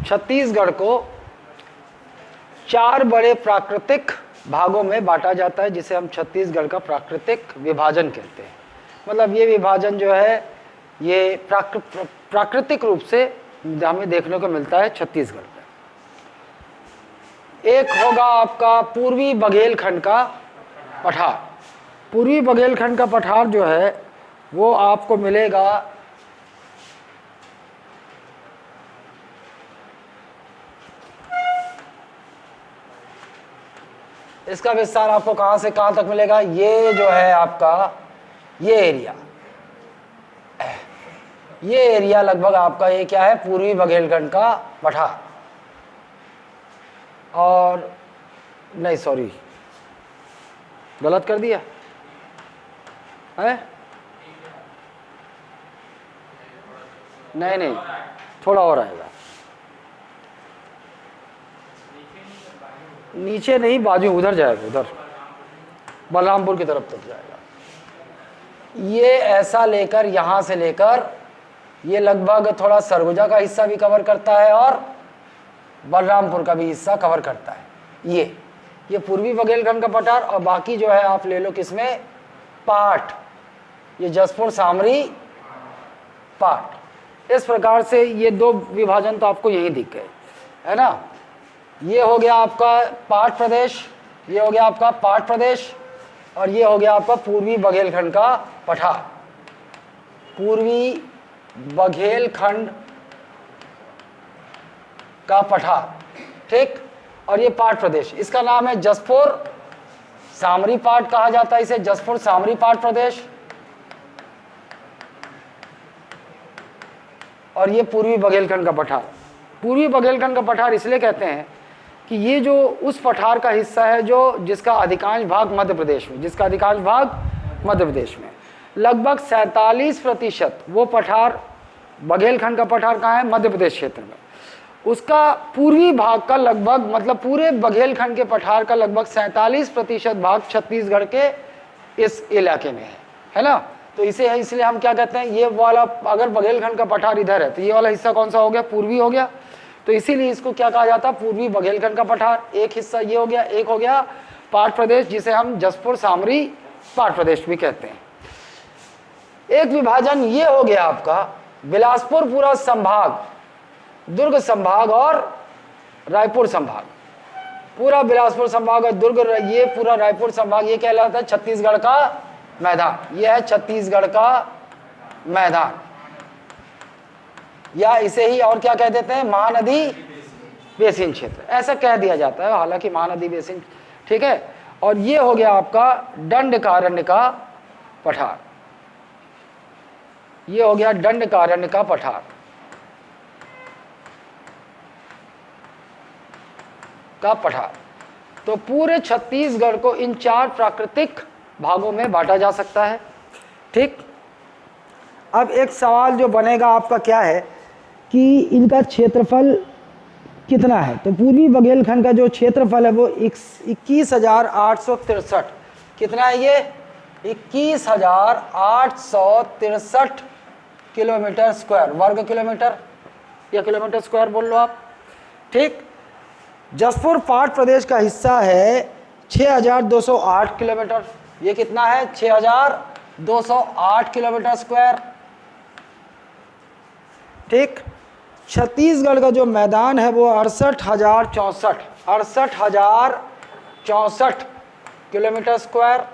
छत्तीसगढ़ को 4 बड़े प्राकृतिक भागों में बांटा जाता है, जिसे हम छत्तीसगढ़ का प्राकृतिक विभाजन कहते हैं। मतलब ये विभाजन जो है ये प्राकृतिक रूप से हमें देखने को मिलता है छत्तीसगढ़ में। एक होगा आपका पूर्वी बघेलखंड का पठार। पूर्वी बघेलखंड का पठार जो है वो आपको मिलेगा इसका विस्तार आपको कहां से कहां तक मिलेगा, ये जो है आपका ये एरिया लगभग आपका ये क्या है, पूर्वी बघेलखंड का पठार। और नहीं सॉरी गलत कर दिया है, नहीं थोड़ा और आएगा, नीचे नहीं बाजू उधर जाएगा, उधर बलरामपुर की तरफ तक जाएगा। ये ऐसा लेकर यहां से लेकर ये लगभग थोड़ा सरगुजा का हिस्सा भी कवर करता है और बलरामपुर का भी हिस्सा कवर करता है। ये पूर्वी बघेलखंड का पठार। और बाकी जो है आप ले लो किसमें, पाट, ये जसपुर सामरी पाट। इस प्रकार से ये 2 विभाजन तो आपको यही दिख गए, है ना। ये हो गया आपका पाट प्रदेश, ये हो गया आपका पाट प्रदेश, और ये हो गया आपका पूर्वी बघेलखंड का पठार। पूर्वी बघेलखंड का पठार, ठीक। और ये पाट प्रदेश, इसका नाम है जसपुर सामरी पाट कहा जाता है इसे, जसपुर सामरी पाट प्रदेश। और ये पूर्वी बघेलखंड का पठार। पूर्वी बघेलखंड का पठार इसलिए कहते हैं कि ये जो उस पठार का हिस्सा है जो जिसका अधिकांश भाग मध्य प्रदेश में, लगभग 47% वो पठार बघेलखंड का पठार कहाँ है, मध्य प्रदेश क्षेत्र में। उसका पूर्वी भाग का लगभग, मतलब पूरे बघेलखंड के पठार का लगभग 47% भाग छत्तीसगढ़ के इस इलाके में है ना। तो इसे इसलिए हम क्या कहते हैं, ये वाला अगर बघेलखंड का पठार इधर है तो ये वाला हिस्सा कौन सा हो गया, पूर्वी हो गया। तो इसीलिए इसको क्या कहा जाता है, पूर्वी बघेलखंड का पठार। एक हिस्सा ये हो गया, एक हो गया पाट प्रदेश जिसे हम जसपुर सामरी पाट प्रदेश भी कहते हैं। एक विभाजन ये हो गया आपका बिलासपुर पूरा संभाग, दुर्ग संभाग और रायपुर संभाग। पूरा बिलासपुर संभाग और दुर्ग, ये पूरा रायपुर संभाग, ये कहलाता है छत्तीसगढ़ का मैदान। ये है छत्तीसगढ़ का मैदान, या इसे ही और क्या कह देते हैं, महानदी बेसिन क्षेत्र, ऐसा कह दिया जाता है, हालांकि महानदी बेसिन, ठीक है। और ये हो गया आपका दंडकारण्य का पठार। ये हो गया दंडकारण्य का पठार तो पूरे छत्तीसगढ़ को इन 4 प्राकृतिक भागों में बांटा जा सकता है, ठीक। अब एक सवाल जो बनेगा आपका क्या है कि इनका क्षेत्रफल कितना है। तो पूर्वी बघेलखंड का जो क्षेत्रफल है वो 21,863, कितना है ये, 21,863 किलोमीटर स्क्वायर, वर्ग किलोमीटर या किलोमीटर स्क्वायर बोल लो आप, ठीक। जसपुर पाट प्रदेश का हिस्सा है 6,208 किलोमीटर, ये कितना है, 6,208 किलोमीटर स्क्वायर, ठीक। छत्तीसगढ़ का जो मैदान है वो 68,064 किलोमीटर स्क्वायर,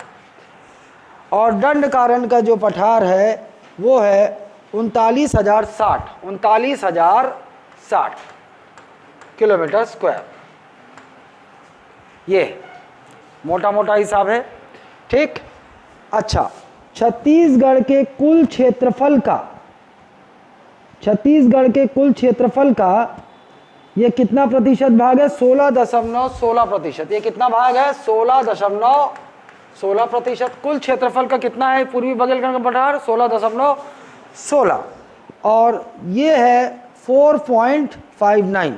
और दंडकारण्य का जो पठार है वो है 39,060 किलोमीटर स्क्वायर। ये मोटा मोटा हिसाब है, ठीक। अच्छा, छत्तीसगढ़ के कुल क्षेत्रफल का ये कितना प्रतिशत भाग है, 16.16%। ये कितना भाग है, 16.16%। कुल क्षेत्रफल का कितना है पूर्वी बघेलखंड का पठार, 16.16, और ये है 4.59।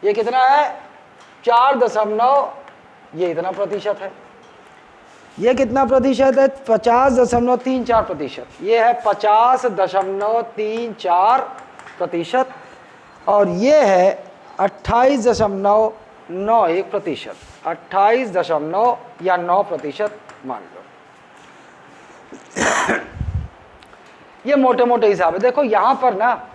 ये कितना है, 4 ये इतना प्रतिशत है। ये कितना प्रतिशत है, 50.34%। ये है 50.34%। और ये है 28.91%, 28 या 9% मान लो। ये मोटे मोटे हिसाब है। देखो यहाँ पर ना,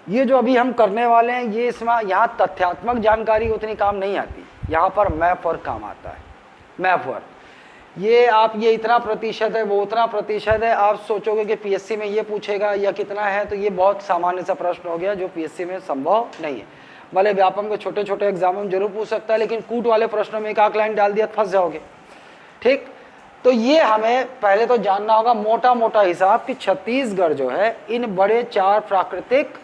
ये जो अभी हम करने वाले हैं, ये इसमें यहाँ तथ्यात्मक जानकारी उतनी काम नहीं आती, यहाँ पर मैप और काम आता है। मैप वर्क, ये आप ये इतना प्रतिशत है, वो उतना प्रतिशत है। आप सोचोगे कि पीएससी में ये पूछेगा या कितना है, तो ये बहुत सामान्य सा प्रश्न हो गया जो पीएससी में संभव नहीं है। भले व्यापम के छोटे छोटे एग्जामों में जरूर पूछ सकता है, लेकिन कूट वाले प्रश्नों में एक आध लाइन डाल दिया फंस जाओगे। ठीक, तो ये हमें पहले तो जानना होगा मोटा मोटा हिसाब कि छत्तीसगढ़ जो है इन बड़े 4 प्राकृतिक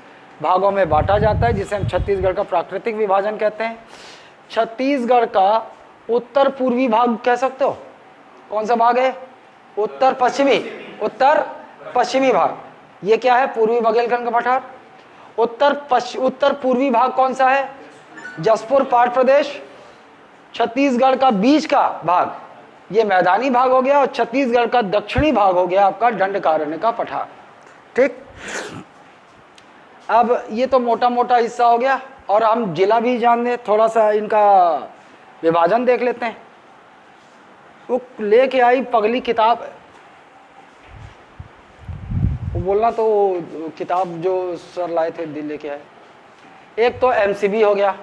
भागों में बांटा जाता है, जिसे हम छत्तीसगढ़ का प्राकृतिक विभाजन कहते हैं। छत्तीसगढ़ का उत्तर पूर्वी भाग कह सकते हो, कौन सा भाग है? उत्तर पश्चिमी, उत्तर पश्चिमी भाग। ये क्या है? पूर्वी बघेलखंड का पठार। उत्तर पूर्वी भाग कौन सा है? जसपुर पाट प्रदेश। छत्तीसगढ़ का बीच का भाग ये मैदानी भाग हो गया, और छत्तीसगढ़ का दक्षिणी भाग हो गया आपका दंडकारण्य का पठार। ठीक, अब ये तो मोटा मोटा हिस्सा हो गया, और हम जिला भी जान लें, थोड़ा सा इनका विभाजन देख लेते हैं। वो लेके आई पगली किताब, वो बोलना तो किताब जो सर लाए थे दिल लेके आए। एक तो एमसीबी हो गया,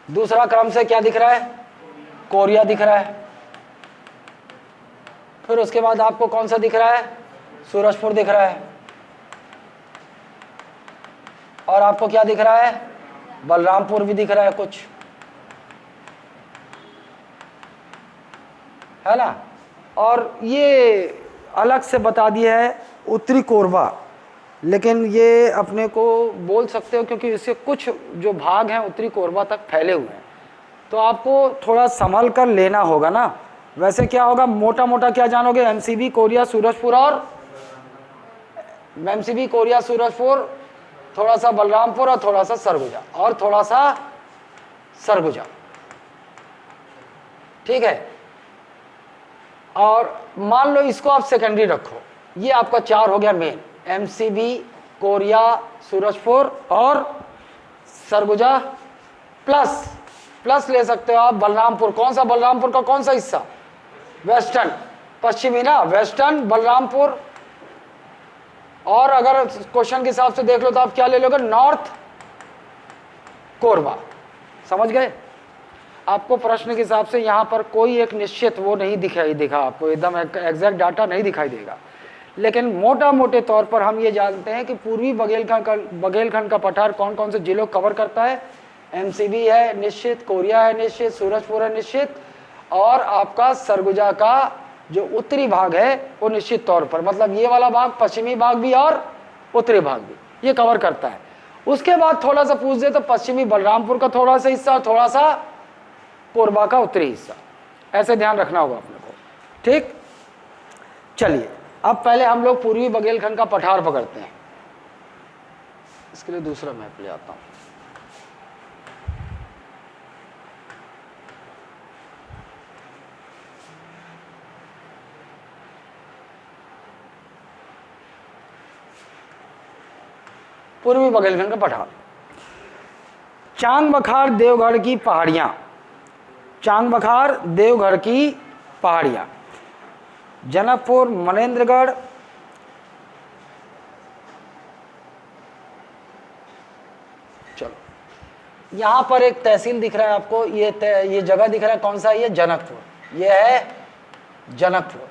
दूसरा क्रम से क्या दिख रहा है? कोरिया दिख रहा है। फिर उसके बाद आपको कौन सा दिख रहा है? सूरजपुर दिख रहा है। और आपको क्या दिख रहा है? बलरामपुर भी दिख रहा है कुछ, है ना। और ये अलग से बता दिया है उत्तरी कोरबा, लेकिन ये अपने को बोल सकते हो क्योंकि इसके कुछ जो भाग हैं उत्तरी कोरबा तक फैले हुए हैं, तो आपको थोड़ा संभल कर लेना होगा ना। वैसे क्या होगा, मोटा मोटा क्या जानोगे? एमसीबी, कोरिया, सूरजपुर, और एमसीबी, कोरिया, सूरजपुर, थोड़ा सा बलरामपुर, और थोड़ा सा सरगुजा, और थोड़ा सा सरगुजा। ठीक है, और मान लो इसको आप सेकेंडरी रखो। ये आपका 4 हो गया मेन, एमसीबी, कोरिया, सूरजपुर और सरगुजा, प्लस ले सकते हो आप बलरामपुर। कौन सा? बलरामपुर का कौन सा हिस्सा? वेस्टर्न, पश्चिमी ना, वेस्टर्न बलरामपुर। और अगर क्वेश्चन के हिसाब से देख लो तो आप क्या ले लोगे? नॉर्थ कोरबा। समझ गए? आपको प्रश्न के हिसाब से यहाँ पर कोई एक निश्चित वो नहीं दिखा आपको, एकदम एग्जैक्ट डाटा नहीं दिखाई देगा, लेकिन मोटा मोटे तौर पर हम ये जानते हैं कि पूर्वी बघेलखंड का पठार कौन कौन से जिलों कवर करता है। एमसीबी है निश्चित, कोरिया है निश्चित, सूरजपुर है निश्चित, और आपका सरगुजा का जो उत्तरी भाग है वो निश्चित तौर पर, मतलब ये वाला भाग, पश्चिमी भाग भी और उत्तरी भाग भी, ये कवर करता है। उसके बाद थोड़ा सा पूछ दे तो पश्चिमी बलरामपुर का थोड़ा सा हिस्सा और थोड़ा सा कोरबा का उत्तरी हिस्सा, ऐसे ध्यान रखना होगा अपने को। ठीक, चलिए अब पहले हम लोग पूर्वी बघेलखंड का पठार पकड़ते हैं। इसके लिए दूसरा मैप ले आता हूं। पूर्वी बघेलखंड का पठार, चांग बखार देवगढ़ की पहाड़ियां, चांग बखार देवगढ़ की पहाड़ियां, जनकपुर, मनेन्द्रगढ़, चलो यहां पर एक तहसील दिख रहा है आपको, ये जगह दिख रहा है, कौन सा? ये जनकपुर, ये है जनकपुर।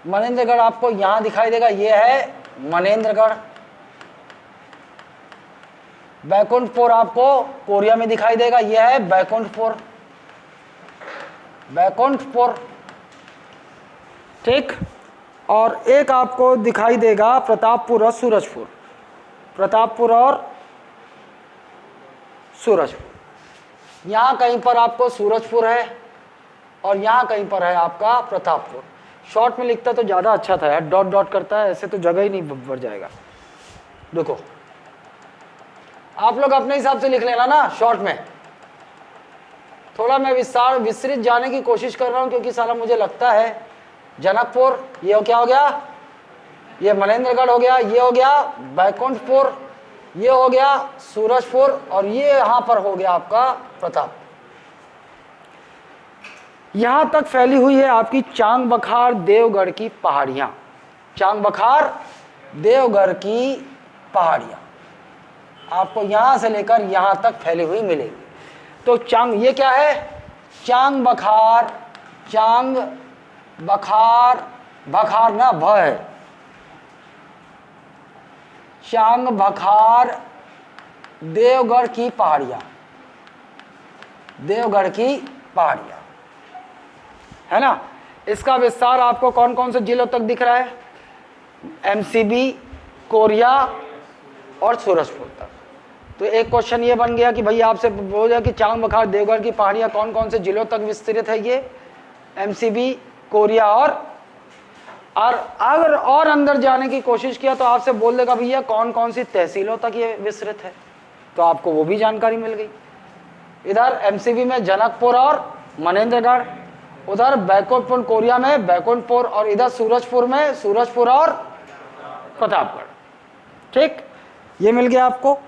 मनेन्द्रगढ़ आपको यहां दिखाई देगा, ये है मनेन्द्रगढ़। बैकुंठपुर आपको कोरिया में दिखाई देगा, यह है बैकुंठपुर, बैकुंठपुर। ठीक, और एक आपको दिखाई देगा प्रतापपुर और सूरजपुर, प्रतापपुर और सूरजपुर। यहां कहीं पर आपको सूरजपुर है और यहां कहीं पर है आपका प्रतापपुर। शॉर्ट में लिखता तो ज्यादा अच्छा था यार, डॉट डॉट करता है, ऐसे तो जगह ही नहीं बढ़ जाएगा। देखो आप लोग अपने हिसाब से लिख लेना ना शॉर्ट में। थोड़ा मैं विस्तृत जाने की कोशिश कर रहा हूं, क्योंकि साला मुझे लगता है जनकपुर, ये क्या हो गया? ये मनेन्द्रगढ़ हो गया, ये हो गया बैकुंठपुर, ये हो गया सूरजपुर और ये यहां पर हो गया आपका प्रताप। यहां तक फैली हुई है आपकी चांग बखार देवगढ़ की पहाड़ियां। चांग बखार देवगढ़ की पहाड़ियां आपको यहां से लेकर यहां तक फैली हुई मिलेगी। तो चांग, ये क्या है? चांग बखार, चांग बखार, बखार ना भ है, चांग बखार देवगढ़ की पहाड़ियां, देवगढ़ की पहाड़ियां, है ना। इसका विस्तार आपको कौन कौन से जिलों तक दिख रहा है? एमसीबी, कोरिया और सूरजपुर तक। तो एक क्वेश्चन ये बन गया कि भाई आपसे बोल जाए कि चांग बखार देवगढ़ की पहाड़ियां कौन कौन से जिलों तक विस्तृत है? ये एमसीबी, कोरिया और अगर और अंदर जाने की कोशिश किया तो आपसे बोल देगा भैया कौन कौन सी तहसीलों तक ये विस्तृत है, तो आपको वो भी जानकारी मिल गई। इधर एमसीबी में जनकपुर और मनेंद्रगढ़, उधर बैकुंठपुर कोरिया में बैकुंठपुर, और इधर सूरजपुर में सूरजपुर और प्रतापगढ़। ठीक, ये मिल गया आपको।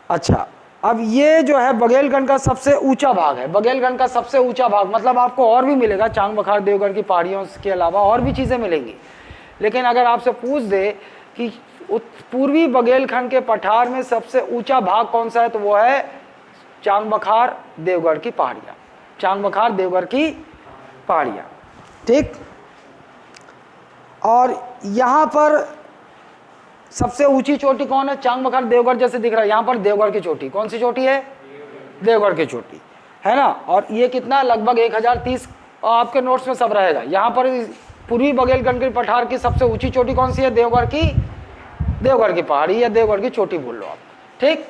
अच्छा, अब ये जो है बघेलखंड का सबसे ऊंचा भाग है। बघेलखंड का सबसे ऊंचा भाग मतलब आपको और भी मिलेगा, चांग बखार देवगढ़ की पहाड़ियों के अलावा और भी चीज़ें मिलेंगी। लेकिन अगर आपसे पूछ दे कि पूर्वी बघेलखंड के पठार में सबसे ऊंचा भाग कौन सा है, तो वो है चांग बखार देवगढ़ की पहाड़ियाँ। चांग बखार देवगढ़ की पहाड़ियाँ, ठीक। और यहाँ पर सबसे ऊंची चोटी कौन है? चांग बखार देवगढ़ जैसे दिख रहा है, यहाँ पर देवगढ़ की चोटी। कौन सी चोटी है? देवगढ़ की चोटी, है ना। और ये कितना, लगभग 1030, आपके नोट्स में सब रहेगा। यहाँ पर पूर्वी बघेलखंड के पठार की सबसे ऊंची चोटी कौन सी है? देवगढ़ की, देवगढ़ की पहाड़ी या देवगढ़ की चोटी बोल लो आप, ठीक।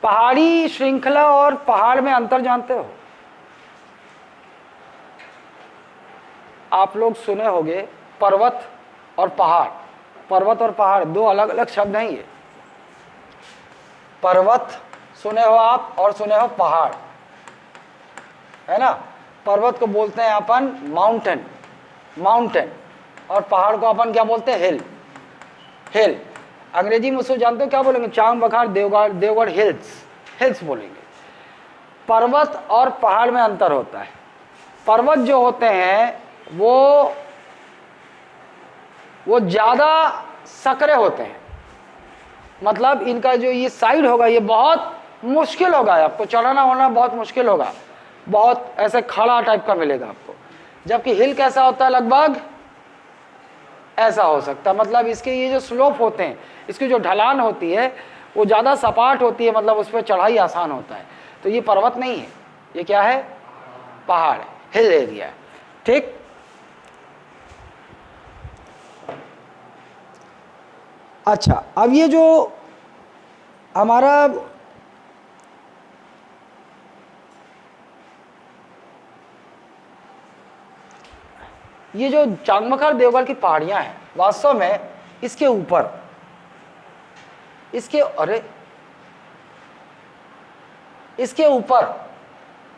पहाड़ी श्रृंखला और पहाड़ में अंतर जानते हो? आप लोग सुने होंगे पर्वत और पहाड़। पर्वत और पहाड़ दो अलग अलग शब्द नहीं है। पर्वत सुने हो आप और सुने हो पहाड़, है ना। पर्वत को बोलते हैं अपन माउंटेन, माउंटेन, और पहाड़ को अपन क्या बोलते हैं? हिल, हिल। अंग्रेजी में उसको जानते हो क्या बोलेंगे? चांग बखार देवगढ़, देवगढ़ हिल्स, हिल्स बोलेंगे। पर्वत और पहाड़ में अंतर होता है। पर्वत जो होते हैं वो ज़्यादा सकरे होते हैं, मतलब इनका जो ये साइड होगा ये बहुत मुश्किल होगा, आपको चढ़ाना होना बहुत मुश्किल होगा, बहुत ऐसे खड़ा टाइप का मिलेगा आपको। जबकि हिल कैसा होता है? लगभग ऐसा हो सकता है, मतलब इसके ये जो स्लोप होते हैं, इसकी जो ढलान होती है वो ज़्यादा सपाट होती है, मतलब उस पर चढ़ाई आसान होता है। तो ये पर्वत नहीं है, ये क्या है? पहाड़ है, हिल एरिया है, ठीक। अच्छा, अब ये जो हमारा ये जो चांग बखार देवगढ़ की पहाड़ियां हैं, वास्तव में इसके ऊपर, इसके ऊपर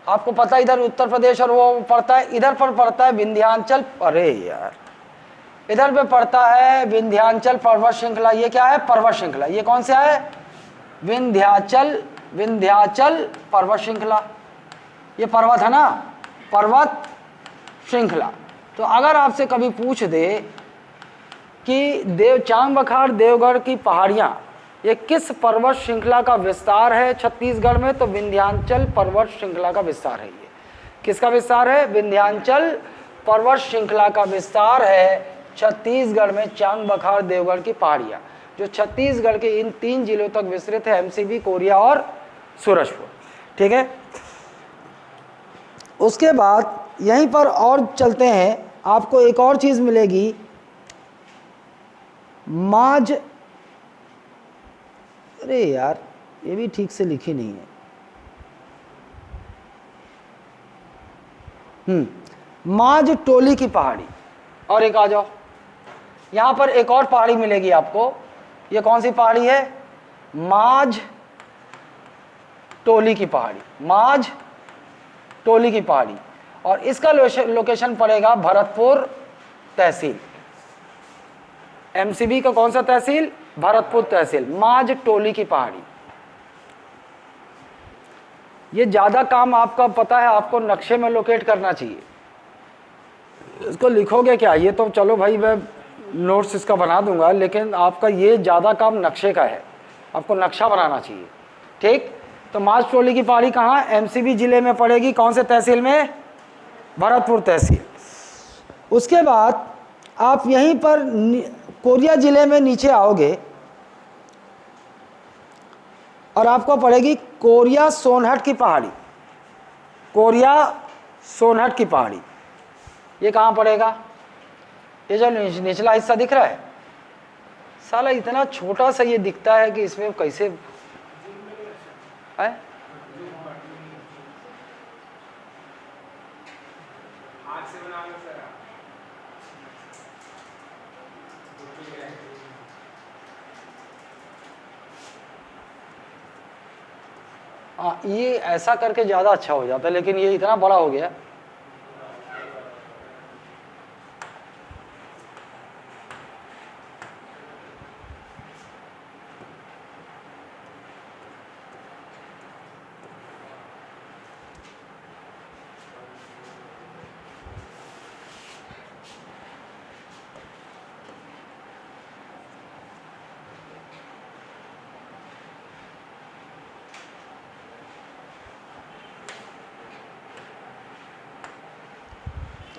आपको पता है इधर उत्तर प्रदेश और वो पड़ता है, इधर पर पड़ता है विंध्याचल। अरे यार, इधर पे पड़ता है विंध्याचल पर्वत श्रृंखला। ये क्या है? पर्वत श्रृंखला। ये कौन सा है? विंध्याचल, विंध्याचल पर्वत श्रृंखला। ये पर्वत है ना, पर्वत श्रृंखला। तो अगर आपसे कभी पूछ दे कि चांग बखार देवगढ़ की पहाड़ियां ये किस पर्वत श्रृंखला का विस्तार है छत्तीसगढ़ में, तो विंध्याचल पर्वत श्रृंखला का विस्तार है। ये किसका विस्तार है? विंध्याचल पर्वत श्रृंखला का विस्तार है छत्तीसगढ़ में। चांग बखार देवगढ़ की पहाड़ियाँ जो छत्तीसगढ़ के इन 3 जिलों तक विस्तृत है, एमसीबी, कोरिया और सूरजपुर, ठीक है। उसके बाद यहीं पर और चलते हैं, आपको एक और चीज़ मिलेगी, माज। अरे यार, ये भी ठीक से लिखी नहीं है। माज टोली की पहाड़ी। और एक आ जाओ, यहाँ पर एक और पहाड़ी मिलेगी आपको। ये कौन सी पहाड़ी है? माज टोली की पहाड़ी, माज टोली की पहाड़ी। और इसका लोकेशन पड़ेगा भरतपुर तहसील। एमसीबी का कौन सा तहसील? भरतपुर तहसील, माज टोली की पहाड़ी। ये ज़्यादा काम आपका पता है, आपको नक्शे में लोकेट करना चाहिए। इसको लिखोगे क्या, ये तो चलो भाई मैं नोट्स इसका बना दूंगा, लेकिन आपका ये ज़्यादा काम नक्शे का है, आपको नक्शा बनाना चाहिए। ठीक, तो माज टोली की पहाड़ी कहाँ, एमसीबी जिले में पड़ेगी, कौन से तहसील में, भरतपुर तहसील। उसके बाद आप यहीं पर कोरिया जिले में नीचे आओगे और आपको पड़ेगी कोरिया सोनहट की पहाड़ी, कोरिया सोनहट की पहाड़ी। ये कहाँ पड़ेगा, ये जो निचला हिस्सा दिख रहा है, साला इतना छोटा सा ये दिखता है कि इसमें कैसे है? हाँ, ये ऐसा करके ज़्यादा अच्छा हो जाता है, लेकिन ये इतना बड़ा हो गया।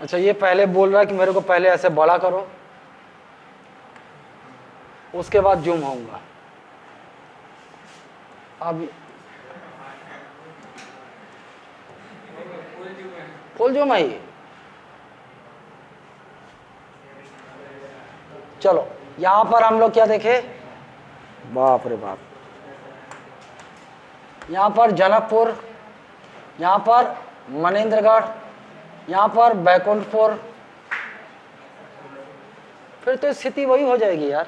अच्छा, ये पहले बोल रहा है कि मेरे को पहले ऐसे बड़ा करो, उसके बाद जूम होऊंगा। अब फुल जूम है ये, चलो यहां पर हम लोग क्या देखे, बाप रे बाप, यहां पर जनकपुर, यहां पर मनेंद्रगढ़, यहां पर बैकुंठपुर, फिर तो स्थिति वही हो जाएगी यार।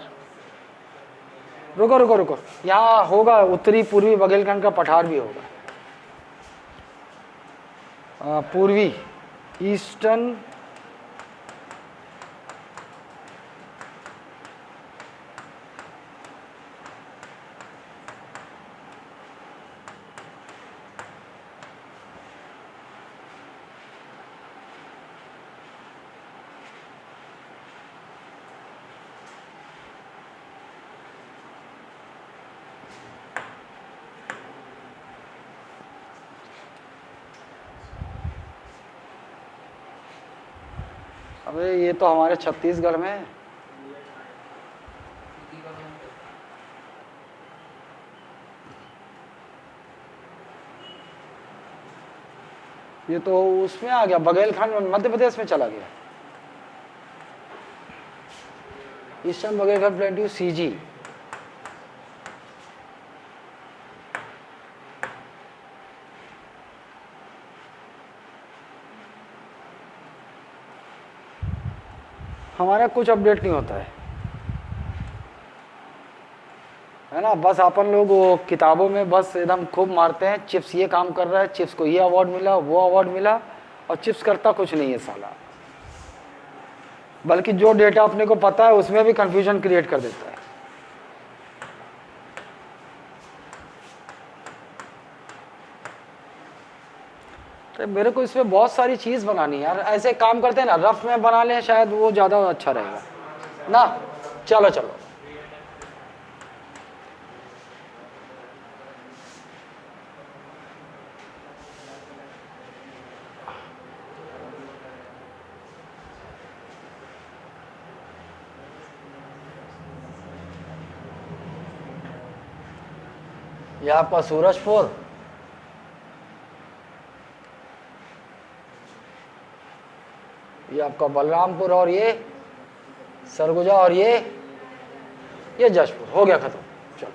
रुको रुको रुको, यहाँ होगा उत्तरी पूर्वी बघेलखंड का पठार भी होगा, पूर्वी ईस्टर्न अबे ये तो हमारे छत्तीसगढ़ में है। ये तो उसमें आ गया, बघेलखंड में, मध्य प्रदेश में चला गया। ईस्टर्न बघेलखंड प्लेट्यू सीजी, हमारा कुछ अपडेट नहीं होता है ना, बस अपन लोग वो किताबों में बस एकदम खूब मारते हैं, चिप्स ये काम कर रहा है, चिप्स को ये अवार्ड मिला, वो अवार्ड मिला, और चिप्स करता कुछ नहीं है साला, बल्कि जो डेटा अपने को पता है उसमें भी कंफ्यूजन क्रिएट कर देता है। तो मेरे को इसमें बहुत सारी चीज़ बनानी है यार, ऐसे काम करते हैं ना, रफ में बना लें, शायद वो ज़्यादा अच्छा रहेगा ना। चलो चलो, ये आपका सूरजपुर, ये आपका बलरामपुर, और ये सरगुजा, और ये जशपुर, हो गया खत्म। चलो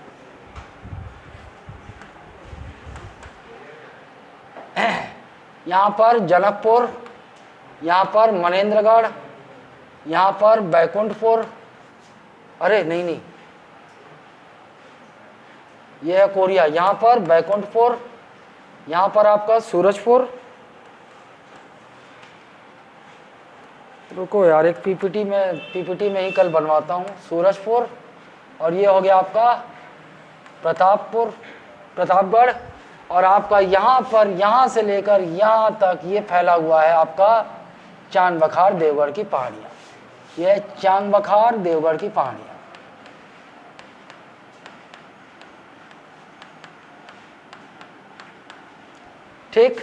यहाँ पर जनकपुर, यहाँ पर मनेंद्रगढ़, यहाँ पर बैकुंठपुर, अरे नहीं नहीं, ये है कोरिया, यहाँ पर बैकुंठपुर, यहाँ पर आपका सूरजपुर। रुको यार, एक पीपीटी में ही कल बनवाता हूँ। सूरजपुर, और ये हो गया आपका प्रतापपुर, प्रतापगढ़। और आपका यहाँ पर, यहाँ से लेकर यहाँ तक ये फैला हुआ है आपका चांद बखार देवगढ़ की पहाड़ियाँ। यह चांद बखार देवगढ़ की पहाड़ियाँ। ठीक।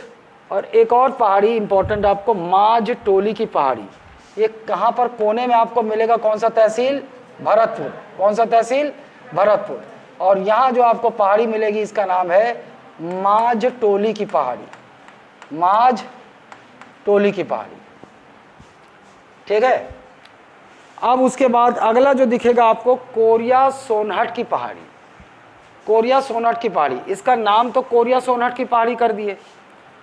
और एक और पहाड़ी इंपॉर्टेंट आपको, माज टोली की पहाड़ी। ये कहाँ पर, कोने में आपको मिलेगा, कौन सा तहसील, भरतपुर। कौन सा तहसील, भरतपुर। और यहाँ जो आपको पहाड़ी मिलेगी इसका नाम है माज टोली की पहाड़ी, माज टोली की पहाड़ी। ठीक है। अब उसके बाद अगला जो दिखेगा आपको, कोरिया सोनहट की पहाड़ी। कोरिया सोनहट की पहाड़ी, इसका नाम तो कोरिया सोनहट की पहाड़ी कर दिए,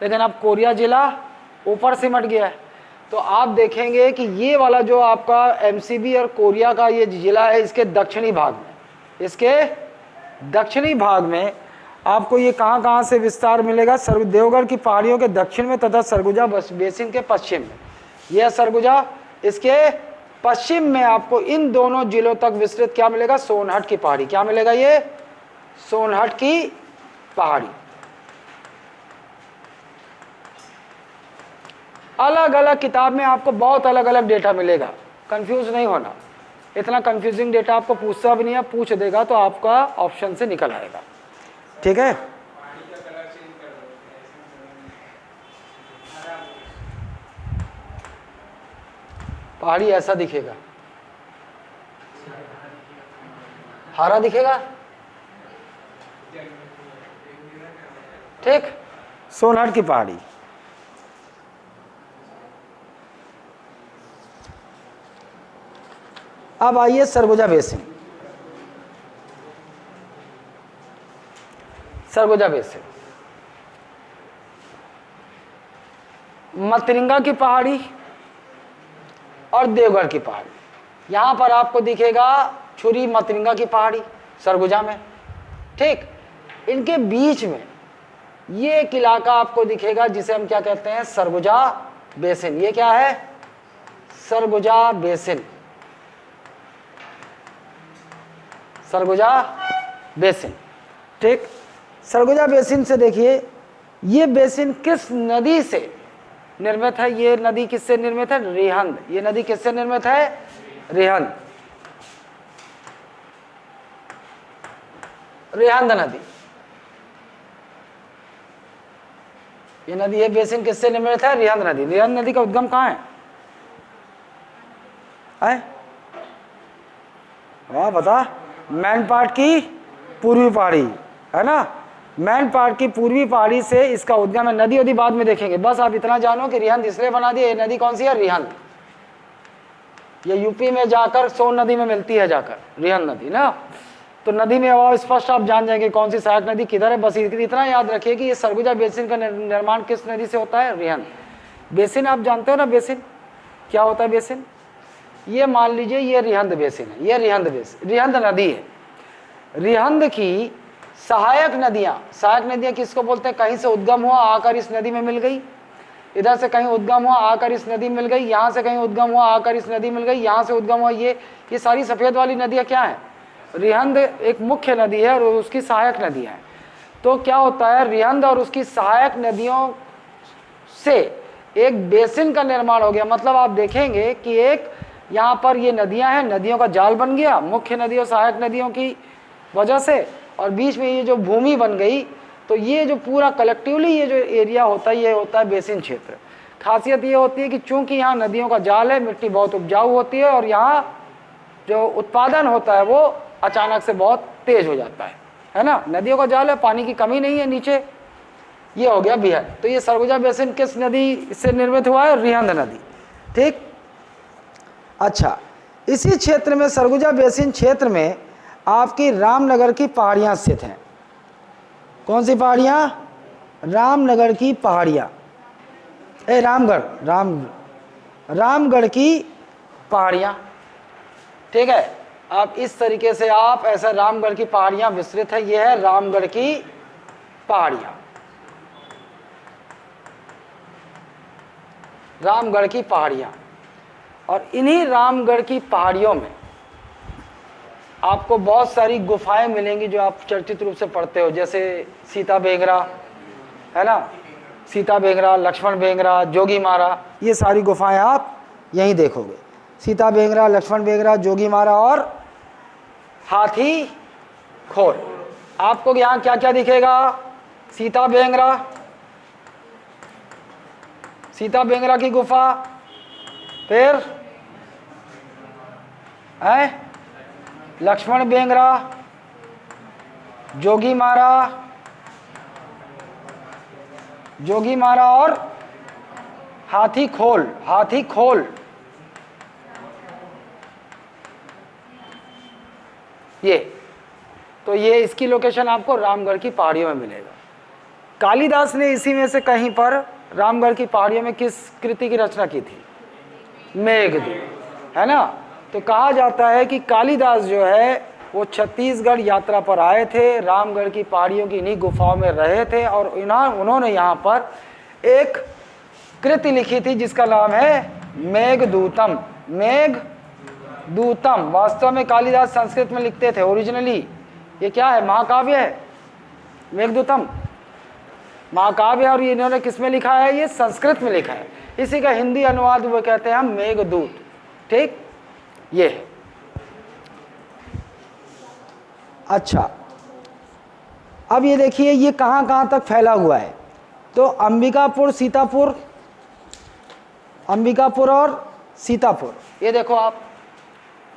लेकिन अब कोरिया जिला ऊपर सिमट गया है। तो आप देखेंगे कि ये वाला जो आपका एमसीबी और कोरिया का ये जिला है, इसके दक्षिणी भाग में, इसके दक्षिणी भाग में आपको ये कहाँ से विस्तार मिलेगा, देवगढ़ की पहाड़ियों के दक्षिण में तथा सरगुजा बेसिन के पश्चिम में। यह सरगुजा, इसके पश्चिम में आपको इन दोनों जिलों तक विस्तृत क्या मिलेगा, सोनहट की पहाड़ी। क्या मिलेगा, ये सोनहट की पहाड़ी। अलग अलग किताब में आपको बहुत अलग अलग डेटा मिलेगा, कंफ्यूज नहीं होना। इतना कंफ्यूजिंग डेटा आपको पूछता भी नहीं है, पूछ देगा तो आपका ऑप्शन से निकल आएगा। ठीक है। पहाड़ी ऐसा दिखेगा, हरा दिखेगा। ठीक, सोनहट की पहाड़ी। अब आइए सरगुजा बेसिन। सरगुजा बेसिन, मतरिंगा की पहाड़ी और देवगढ़ की पहाड़ी। यहां पर आपको दिखेगा छुरी मतरिंगा की पहाड़ी सरगुजा में। ठीक, इनके बीच में ये एक इलाका आपको दिखेगा जिसे हम क्या कहते हैं, सरगुजा बेसिन। ये क्या है, सरगुजा बेसिन, सरगुजा बेसिन। ठीक, सरगुजा बेसिन से देखिए, ये बेसिन किस नदी से निर्मित है। ये नदी किससे निर्मित है, रिहंद। ये नदी किससे निर्मित है, रिहंद, रिहंद नदी। ये नदी, ये बेसिन किससे निर्मित है, रिहंद नदी। रिहंद नदी का उद्गम कहाँ है? हाँ बता, मैनपाट की पूर्वी पहाड़ी है ना, मैनपाट की पूर्वी पहाड़ी से इसका उद्गम है। नदी वदी बाद में देखेंगे, बस आप इतना जानो कि रिहंद इसलिए बना दिया। ये नदी कौन सी है, रिहंद। ये यूपी में जाकर सोन नदी में मिलती है जाकर, रिहंद नदी ना। तो नदी में अब स्पष्ट आप जान जाएंगे कौन सी सहायक नदी किधर है। बस इतना याद रखिए कि ये सरगुजा बेसिन का निर्माण किस नदी से होता है, रिहंद। बेसिन आप जानते हो ना, बेसिन क्या होता है, बेसिन। ये मान लीजिए ये रिहंद बेसिन है, ये रिहंद बेसिन, रिहंद नदी है। रिहंद की सहायक नदियां किसको बोलते हैं, कहीं से उद्गम हुआ आकर इस नदी में मिल गई, इधर से कहीं उद्गम हुआ आकर इस नदी में मिल गई, यहाँ से कहीं उद्गम हुआ आकर इस नदी में मिल गई, यहाँ से उद्गम हुआ। ये सारी सफ़ेद वाली नदियाँ क्या हैं, रिहंद एक मुख्य नदी है और उसकी सहायक नदियाँ हैं। तो क्या होता है, रिहंद और उसकी सहायक नदियों से एक बेसिन का निर्माण हो गया। मतलब आप देखेंगे कि एक यहाँ पर ये नदियाँ हैं, नदियों का जाल बन गया मुख्य नदी और सहायक नदियों की वजह से, और बीच में ये जो भूमि बन गई। तो ये जो पूरा कलेक्टिवली ये जो एरिया होता है, ये होता है बेसिन क्षेत्र। खासियत ये होती है कि चूंकि यहाँ नदियों का जाल है, मिट्टी बहुत उपजाऊ होती है और यहाँ जो उत्पादन होता है वो अचानक से बहुत तेज हो जाता है ना। नदियों का जाल है, पानी की कमी नहीं है नीचे। ये हो गया बिहार। तो ये सरगुजा बेसिन किस नदी से निर्मित हुआ है, रिहंद नदी। ठीक, अच्छा, इसी क्षेत्र में सरगुजा बेसिन क्षेत्र में आपकी रामनगर की पहाड़ियाँ स्थित हैं। कौन सी पहाड़ियाँ, रामनगर की पहाड़ियाँ, रामगढ़ की पहाड़ियाँ। ठीक है, आप इस तरीके से आप ऐसा रामगढ़ की पहाड़ियाँ विस्तृत है। ये है रामगढ़ की पहाड़ियाँ, रामगढ़ की पहाड़ियाँ। और इन्हीं रामगढ़ की पहाड़ियों में आपको बहुत सारी गुफाएं मिलेंगी जो आप चर्चित रूप से पढ़ते हो, जैसे सीता बेंगरा, है ना, सीता बेंगरा, लक्ष्मण बेंगरा, जोगी मारा, ये सारी गुफाएं आप यहीं देखोगे। सीता बेंगरा, लक्ष्मण बेंगरा, जोगी मारा और हाथी खोल। आपको यहाँ क्या क्या दिखेगा? सीता बेंगरा, सीता बेंगरा की गुफा, फिर है लक्ष्मण बेंगरा, जोगी मारा, जोगी मारा और हाथी खोल, हाथी खोल। ये तो ये इसकी लोकेशन आपको रामगढ़ की पहाड़ियों में मिलेगा। कालिदास ने इसी में से कहीं पर रामगढ़ की पहाड़ियों में किस कृति की रचना की थी? मेघदूत, है ना। तो कहा जाता है कि कालिदास जो है वो छत्तीसगढ़ यात्रा पर आए थे, रामगढ़ की पहाड़ियों की इन्हीं गुफाओं में रहे थे और उन्होंने यहाँ पर एक कृति लिखी थी जिसका नाम है मेघदूतम। मेघदूतम वास्तव में कालिदास संस्कृत में लिखते थे ओरिजिनली। ये क्या है? महाकाव्य है मेघदूतम, महाकाव्य। और ये इन्होंने किस में लिखा है? ये संस्कृत में लिखा है। इसी का हिंदी अनुवाद वो कहते हैं हम मेघदूत। ठीक, ये है। अच्छा, अब ये देखिए ये कहाँ कहाँ तक फैला हुआ है। तो अंबिकापुर, सीतापुर, अंबिकापुर और सीतापुर, ये देखो आप,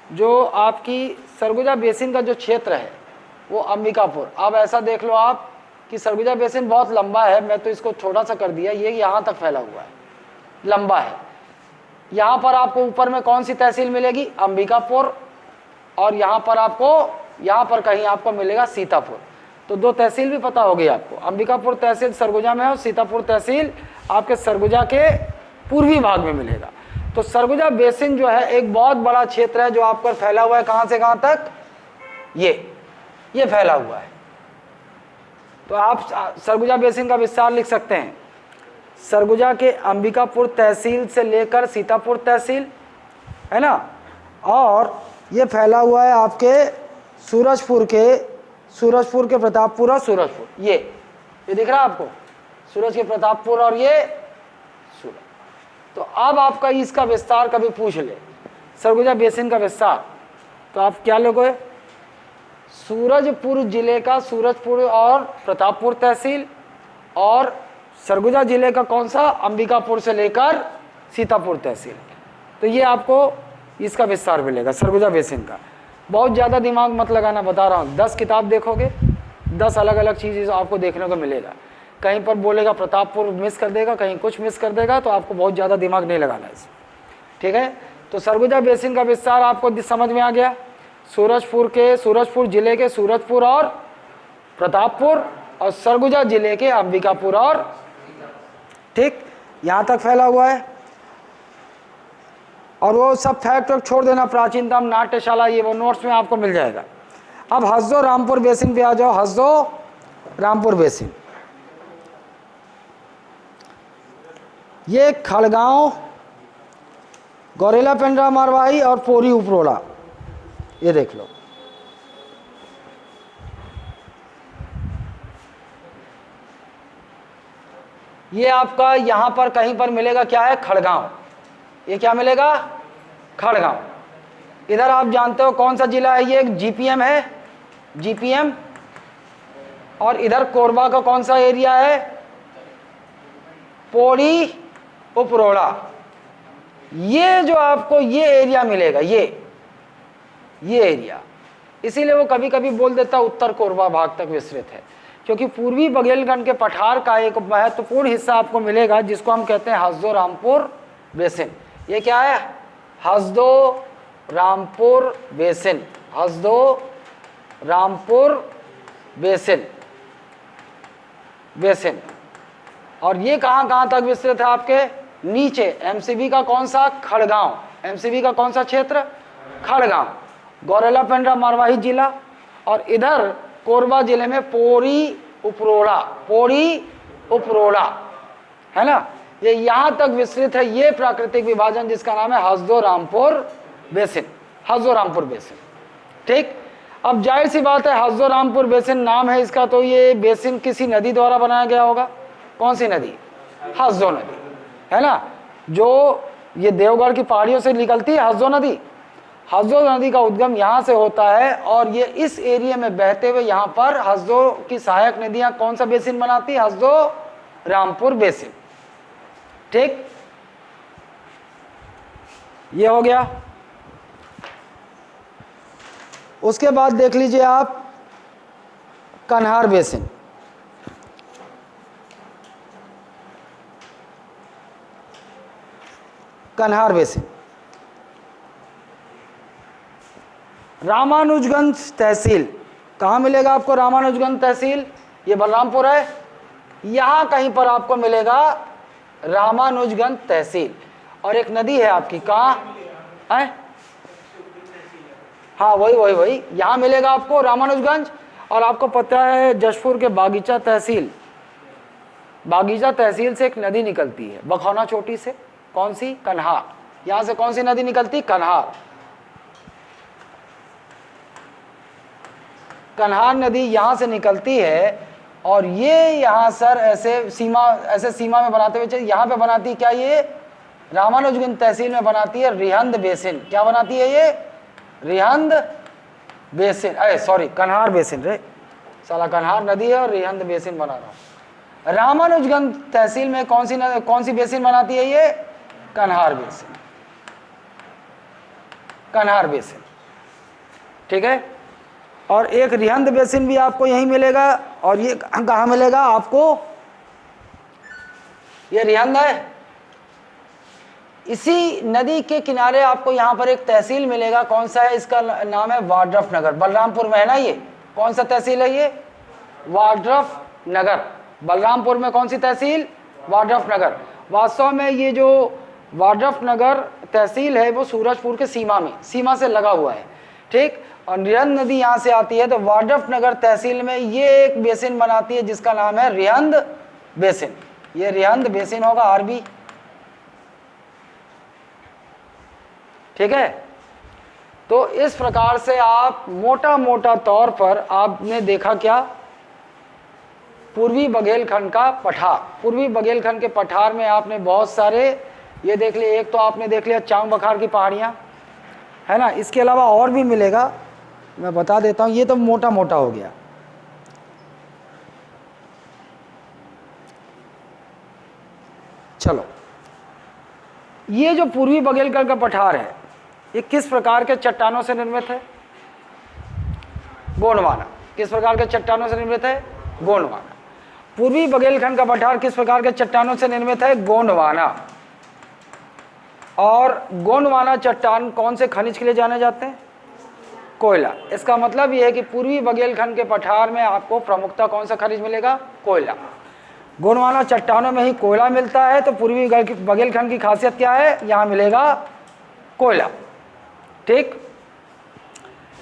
जो आपकी सरगुजा बेसिन का जो क्षेत्र है वो अंबिकापुर। अब ऐसा देख लो आप कि सरगुजा बेसिन बहुत लंबा है, मैं तो इसको छोटा सा कर दिया, ये यहाँ तक फैला हुआ है, लंबा है। यहाँ पर आपको ऊपर में कौन सी तहसील मिलेगी? अंबिकापुर। और यहाँ पर आपको, यहाँ पर कहीं आपको मिलेगा सीतापुर। तो दो तहसील भी पता होगी आपको। अंबिकापुर तहसील सरगुजा में है और सीतापुर तहसील आपके सरगुजा के पूर्वी भाग में मिलेगा। तो सरगुजा बेसिन जो है एक बहुत बड़ा क्षेत्र है जो आपका फैला हुआ है। कहाँ से कहाँ तक? ये फैला हुआ है। तो आप सरगुजा बेसिन का विस्तार लिख सकते हैं। सरगुजा के अंबिकापुर तहसील से लेकर सीतापुर तहसील, है ना। और ये फैला हुआ है आपके सूरजपुर के प्रतापपुर और सूरजपुर। ये दिख रहा है आपको, सूरज के प्रतापपुर और ये सूरज। तो अब आपका इसका विस्तार कभी पूछ ले, सरगुजा बेसिन का विस्तार, तो आप क्या लोगे? सूरजपुर जिले का सूरजपुर और प्रतापपुर तहसील, और सरगुजा जिले का कौन सा? अंबिकापुर से लेकर सीतापुर तहसील। तो ये आपको इसका विस्तार मिलेगा सरगुजा बेसिन का। बहुत ज़्यादा दिमाग मत लगाना, बता रहा हूँ। 10 किताब देखोगे, 10 अलग अलग चीज़ आपको देखने को मिलेगा। कहीं पर बोलेगा प्रतापपुर मिस कर देगा, कहीं कुछ मिस कर देगा, तो आपको बहुत ज़्यादा दिमाग नहीं लगाना इसमें, ठीक है। तो सरगुजा बेसिन का विस्तार आपको समझ में आ गया। सूरजपुर जिले के सूरजपुर और प्रतापपुर, और सरगुजा जिले के अंबिकापुर और, ठीक, यहाँ तक फैला हुआ है। और वो सब फैक्ट छोड़ देना, प्राचीनतम नाट्यशाला, ये वो नोट्स में आपको मिल जाएगा। अब हसदो रामपुर बेसिन पे आ जाओ। हसदो रामपुर बेसिन, ये खड़गांव, गौरेला पेंड्रा मारवाही और पोरी उपरोला, ये देख लो। ये आपका यहाँ पर कहीं पर मिलेगा, क्या है? खड़गांव। ये क्या मिलेगा? खड़गांव। इधर आप जानते हो कौन सा जिला है? ये एक जीपीएम है, जीपीएम। और इधर कोरबा का कौन सा एरिया है? पोड़ी उपरोड़ा। ये जो आपको ये एरिया मिलेगा, ये एरिया, इसीलिए वो कभी कभी बोल देता उत्तर कोरबा भाग तक विस्तृत है, क्योंकि पूर्वी बघेलखंड के पठार का एक महत्वपूर्ण हिस्सा आपको मिलेगा जिसको हम कहते हैं हसदो रामपुर बेसिन। ये क्या है? Hasdeo Rampur basin, Hasdeo Rampur basin. और ये कहाँ कहाँ तक विस्तृत है? आपके नीचे एमसीबी का कौन सा? खड़गांव। एमसीबी का कौन सा क्षेत्र? खड़गांव। गौरेला पेंड्रा मारवाही जिला, और इधर कोरबा जिले में पोड़ी उपरोड़ा, है ना। ये यहाँ तक विस्तृत है ये प्राकृतिक विभाजन जिसका नाम है हसदो रामपुर बेसिन, हसदो रामपुर बेसिन, ठीक। अब जाहिर सी बात है हस्दो रामपुर बेसिन नाम है इसका, तो ये बेसिन किसी नदी द्वारा बनाया गया होगा। कौन सी नदी? हस्दो नदी, है ना, जो ये देवगढ़ की पहाड़ियों से निकलती है हस्दो नदी। हस्दो नदी का उद्गम यहाँ से होता है और ये इस एरिया में बहते हुए यहाँ पर हस्दो की सहायक नदियाँ कौन सा बेसिन बनाती है? हस्दो रामपुर बेसिन। ठीक, ये हो गया। उसके बाद देख लीजिए आप कन्हार बेसिन। कन्हार बेसिन रामानुजगंज तहसील, कहाँ मिलेगा आपको रामानुजगंज तहसील? ये बलरामपुर है, यहाँ कहीं पर आपको मिलेगा रामानुजगंज तहसील। और एक नदी है आपकी, कहाँ है? हाँ वही यहाँ मिलेगा आपको रामानुजगंज। और आपको पता है जशपुर के बागीचा तहसील, बागीचा तहसील से एक नदी निकलती है बखौना चोटी से, कौन सी? कन्हार। यहाँ से कौन सी नदी निकलती? कन्हार। कन्हार नदी यहाँ से निकलती है और ये यहाँ सर ऐसे सीमा में बनाते हुए यहाँ पे बनाती है क्या? ये रामानुजगंज तहसील में बनाती है रिहंद बेसिन। क्या बनाती है ये? रिहंद बेसिन, अरे सॉरी कन्हार बेसिन रे साला, कन्हार नदी है और रिहंद बेसिन बना रहा हूँ। रामानुजगंज तहसील में कौन सी बेसिन बनाती है ये? कन्हार बेसिन, कन्हार बेसिन। ठीक है, और एक रिहंद बेसिन भी आपको यहीं मिलेगा। और ये कहाँ मिलेगा आपको? ये रिहंद है, इसी नदी के किनारे आपको यहाँ पर एक तहसील मिलेगा। कौन सा है? इसका नाम है वाड्रफ नगर। बलरामपुर में है ना ये। कौन सा तहसील है ये? वाड्रफ नगर। बलरामपुर में कौन सी तहसील? वाड्रफ नगर। वास्तव में ये जो वाड्रफ नगर तहसील है वो सूरजपुर के सीमा से लगा हुआ है। ठीक, और रिहंद नदी यहाँ से आती है, तो वाड्रफ नगर तहसील में ये एक बेसिन बनाती है जिसका नाम है रिहंद बेसिन। ये रिहंद बेसिन होगा आरबी। ठीक है, तो इस प्रकार से आप मोटा तौर पर आपने देखा क्या? पूर्वी बघेलखंड का पठार। पूर्वी बघेलखंड के पठार में आपने बहुत सारे ये देख लिए। एक तो आपने देख लिया चांग बखार की पहाड़ियाँ, है ना, इसके अलावा और भी मिलेगा, मैं बता देता हूँ। ये तो मोटा हो गया। चलो, ये जो पूर्वी बघेलखंड का पठार है ये किस प्रकार के चट्टानों से निर्मित है? गोंडवाना। किस प्रकार के चट्टानों से निर्मित है? गोंडवाना। पूर्वी बघेलखंड का पठार किस प्रकार के चट्टानों से निर्मित है? गोंडवाना। और गोंडवाना चट्टान कौन से खनिज के लिए जाने जाते हैं? कोयला। इसका मतलब यह है कि पूर्वी बघेलखंड के पठार में आपको प्रमुखता कौन सा खनिज मिलेगा? कोयला। गोंडवाना चट्टानों में ही कोयला मिलता है, तो पूर्वी बघेलखंड की खासियत क्या है? यहाँ मिलेगा कोयला। ठीक,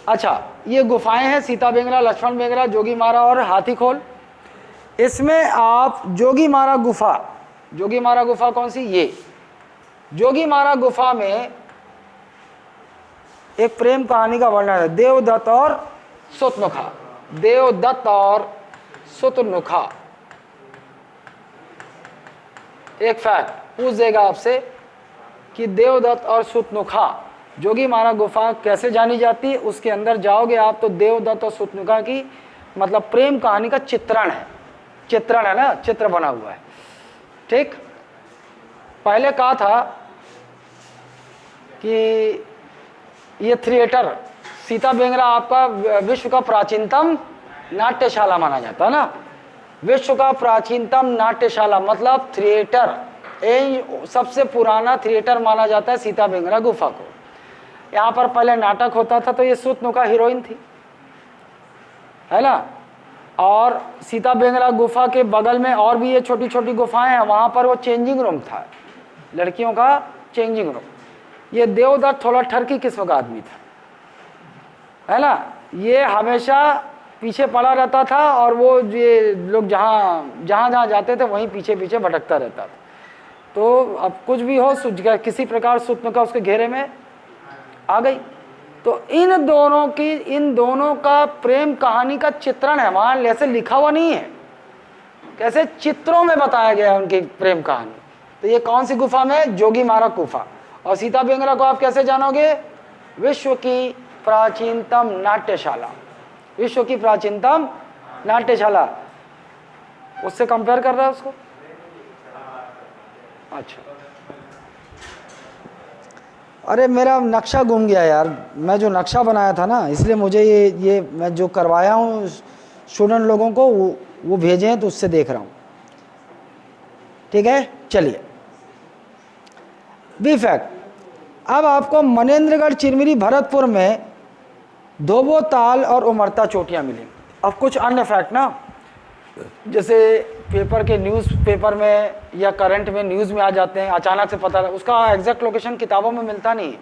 अच्छा, ये गुफाएं हैं सीता बेंगरा, लक्ष्मण बेंगरा, जोगी मारा और हाथी खोल। इसमें आप जोगी मारा गुफा कौन सी? ये जोगी मारा गुफा में एक प्रेम कहानी का वर्णन है, देवदत्त और सुतनुखा। देवदत्त और सुतनुखा। एक फैक्ट पूछ देगा आपसे कि देवदत्त और सुतनुखा जोगी मारा गुफा कैसे जानी जाती है। उसके अंदर जाओगे आप तो देवदत्त और सुतनुखा की मतलब प्रेम कहानी का चित्रण है ना, चित्र बना हुआ है। ठीक, पहले कहा था कि ये थिएटर सीता बेंगरा आपका विश्व का प्राचीनतम नाट्यशाला माना जाता है ना। विश्व का प्राचीनतम नाट्यशाला मतलब थिएटर, सबसे पुराना थिएटर माना जाता है सीता बेंगरा गुफा को। यहाँ पर पहले नाटक होता था, तो ये सुतनुखा हीरोइन थी, है ना। और सीता बेंगरा गुफा के बगल में और भी ये छोटी छोटी गुफाएं हैं, वहाँ पर वो चेंजिंग रूम था, लड़कियों का चेंजिंग रूम। ये देवदत्त थोड़ा ठरकी किस्म का आदमी था, है ना। ये हमेशा पीछे पड़ा रहता था और वो ये लोग जहाँ जाते थे वहीं पीछे पीछे भटकता रहता था। तो अब कुछ भी हो, किसी प्रकार सुतनुखा उसके घेरे में आ गई। तो इन दोनों का प्रेम कहानी का चित्रण है, वहां ऐसे लिखा हुआ नहीं है, कैसे चित्रों में बताया गया है उनकी प्रेम कहानी। तो ये कौन सी गुफा में? जोगी मार्ग गुफा। और सीता बेंगरा को आप कैसे जानोगे? विश्व की प्राचीनतम नाट्यशाला, विश्व की प्राचीनतम नाट्यशाला, उससे कंपेयर कर रहा है उसको। अच्छा, अरे मेरा नक्शा गुम गया यार, मैं जो नक्शा बनाया था ना, इसलिए मुझे ये मैं जो करवाया हूँ स्टूडेंट लोगों को वो भेजे हैं, तो उससे देख रहा हूँ। ठीक है, चलिए बी फैक्ट। अब आपको मनेन्द्रगढ़, चिरमिरी, भरतपुर में धोबो ताल और उमरता चोटियाँ मिली। अब कुछ अन्य फैक्ट ना, जैसे पेपर के न्यूज़पेपर में या करंट में न्यूज़ में आ जाते हैं, अचानक से पता, उसका एग्जैक्ट लोकेशन किताबों में मिलता नहीं है,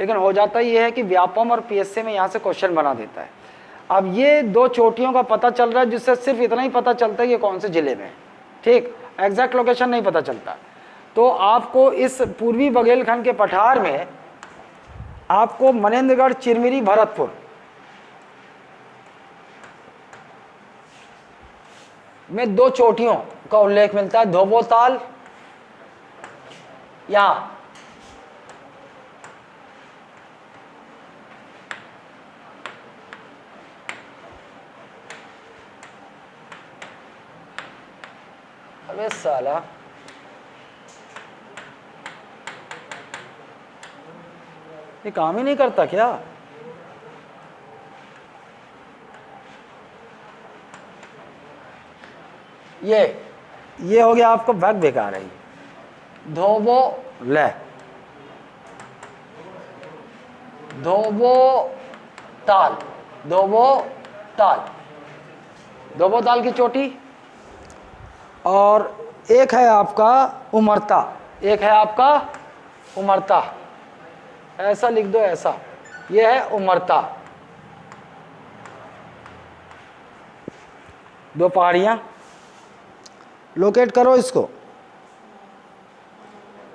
लेकिन हो जाता ये है कि व्यापम और पीएससी में यहाँ से क्वेश्चन बना देता है। अब ये दो चोटियों का पता चल रहा है, जिससे सिर्फ इतना ही पता चलता है कि कौन से ज़िले में है। ठीक, एग्जैक्ट लोकेशन नहीं पता चलता। तो आपको इस पूर्वी बघेलखंड के पठार में आपको मनेन्द्रगढ़, चिरमिरी, भरतपुर में दो चोटियों का उल्लेख मिलता है। धोबो ताल यहां, अबे साला ये काम ही नहीं करता क्या? ये हो गया आपको बैग बेकार है। धोबो ले, धोबो ताल, धोबो ताल, धोबो ताल की चोटी, और एक है आपका उमरता, एक है आपका उमरता, ऐसा लिख दो, ऐसा, ये है उमरता। दो पहाड़ियां लोकेट करो इसको।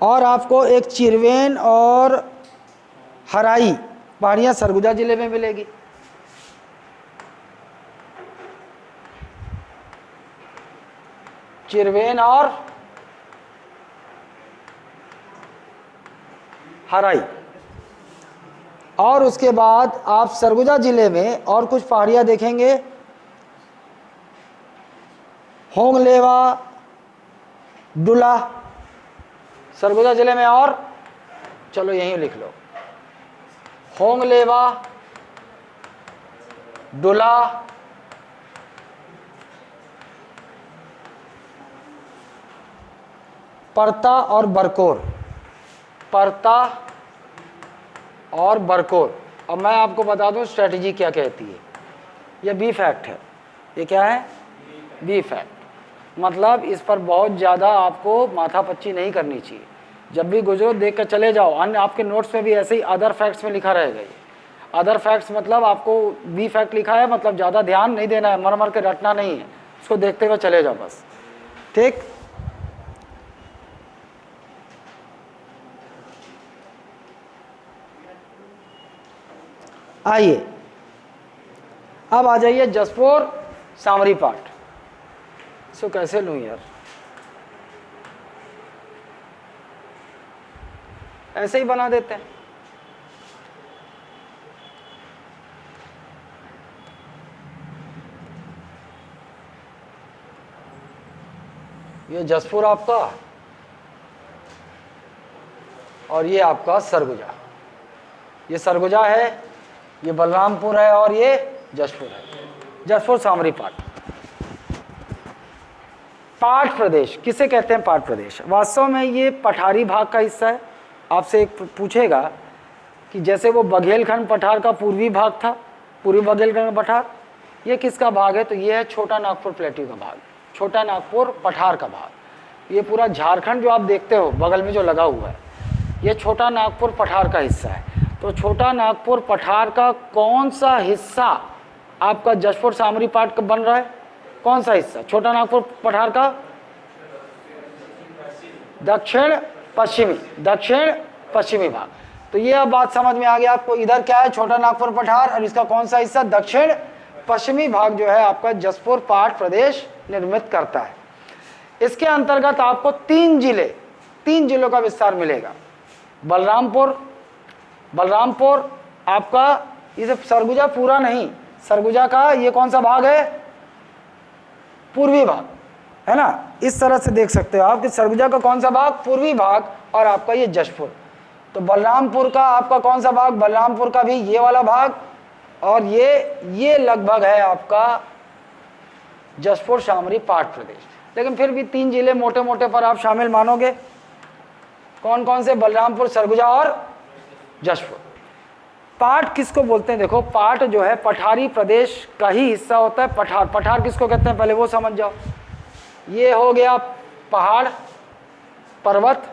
और आपको एक चिरवेन और हराई पहाड़ियां सरगुजा जिले में मिलेगी। चिरवेन और हराई। और उसके बाद आप सरगुजा जिले में और कुछ पहाड़ियां देखेंगे, होंगलेवा, डुला, सरगुजा जिले में। और चलो यहीं लिख लो, होंगलेवा, डुला, परता और बरकोर, परता और बरकोर। अब मैं आपको बता दूं स्ट्रेटजी क्या कहती है। ये बी फैक्ट है। ये क्या है? B fact. मतलब इस पर बहुत ज़्यादा आपको माथापच्ची नहीं करनी चाहिए। जब भी गुजरो देख कर चले जाओ। अन्य आपके नोट्स में भी ऐसे ही अदर फैक्ट्स में लिखा रहेगा। ये अदर फैक्ट्स मतलब आपको बी फैक्ट लिखा है, मतलब ज़्यादा ध्यान नहीं देना है, मर मर के रटना नहीं है, उसको देखते हुए चले जाओ बस। ठीक, आइए अब आ जाइए जसपुर सामरी पाठ। इसको कैसे लूँ यार, ऐसे ही बना देते हैं। ये जसपुर आपका और ये आपका सरगुजा। ये सरगुजा है, ये बलरामपुर है और ये जसपुर है। जसपुर सामरी पाठ। पाठ प्रदेश किसे कहते हैं? पाठ प्रदेश वास्तव में ये पठारी भाग का हिस्सा है। आपसे एक पूछेगा कि जैसे वो बघेलखंड पठार का पूर्वी भाग था, पूर्वी बघेलखंड पठार, ये किसका भाग है? तो ये है छोटा नागपुर प्लेट्यू का भाग, छोटा नागपुर पठार का भाग। ये पूरा झारखंड जो आप देखते हो बगल में जो लगा हुआ है, ये छोटा नागपुर पठार का हिस्सा है। तो छोटा नागपुर पठार का कौन सा हिस्सा आपका जसपुर सामरी पाठ का बन रहा है? कौन सा हिस्सा छोटा नागपुर पठार का? दक्षिण पश्चिमी, दक्षिण पश्चिमी भाग। तो ये अब बात समझ में आ गया आपको। इधर क्या है, छोटा नागपुर पठार, और इसका कौन सा हिस्सा, दक्षिण पश्चिमी भाग जो है आपका जसपुर पाठ प्रदेश निर्मित करता है। इसके अंतर्गत आपको 3 जिलों का विस्तार मिलेगा। बलरामपुर आपका, इसे सरगुजा पूरा नहीं, सरगुजा का ये कौन सा भाग है, पूर्वी भाग, है ना। इस तरह से देख सकते हो आप कि सरगुजा का कौन सा भाग, पूर्वी भाग, और आपका ये जशपुर। तो बलरामपुर का आपका कौन सा भाग, बलरामपुर का भी ये वाला भाग, और ये लगभग है आपका जसपुर शामरी पाठ प्रदेश। लेकिन फिर भी 3 जिले मोटे मोटे पर आप शामिल मानोगे। कौन कौन से, बलरामपुर, सरगुजा और जशपुर। पाठ किसको बोलते हैं, देखो पाठ जो है पठारी प्रदेश का ही हिस्सा होता है। पठार किसको कहते हैं पहले वो समझ जाओ। ये हो गया पहाड़ पर्वत,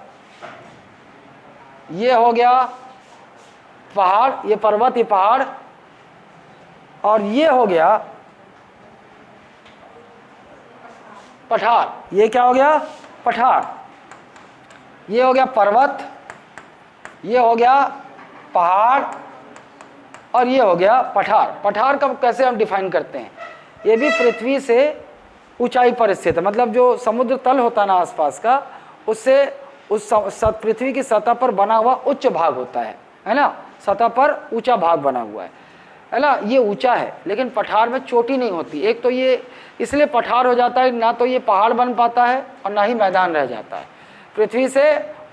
ये हो गया पहाड़, ये पर्वत, ये पहाड़, और ये हो गया पठार। ये क्या हो गया, पठार। ये हो गया पर्वत, ये हो गया पहाड़, और ये हो गया पठार। पठार का कैसे हम डिफाइन करते हैं, ये भी पृथ्वी से ऊंचाई पर स्थित है, मतलब जो समुद्र तल होता है ना आसपास का, उससे उस पृथ्वी की सतह पर बना हुआ उच्च भाग होता है ना, सतह पर ऊंचा भाग बना हुआ है ना, ये ऊंचा है। लेकिन पठार में चोटी नहीं होती। एक तो ये इसलिए पठार हो जाता है, ना तो ये पहाड़ बन पाता है और ना ही मैदान रह जाता है। पृथ्वी से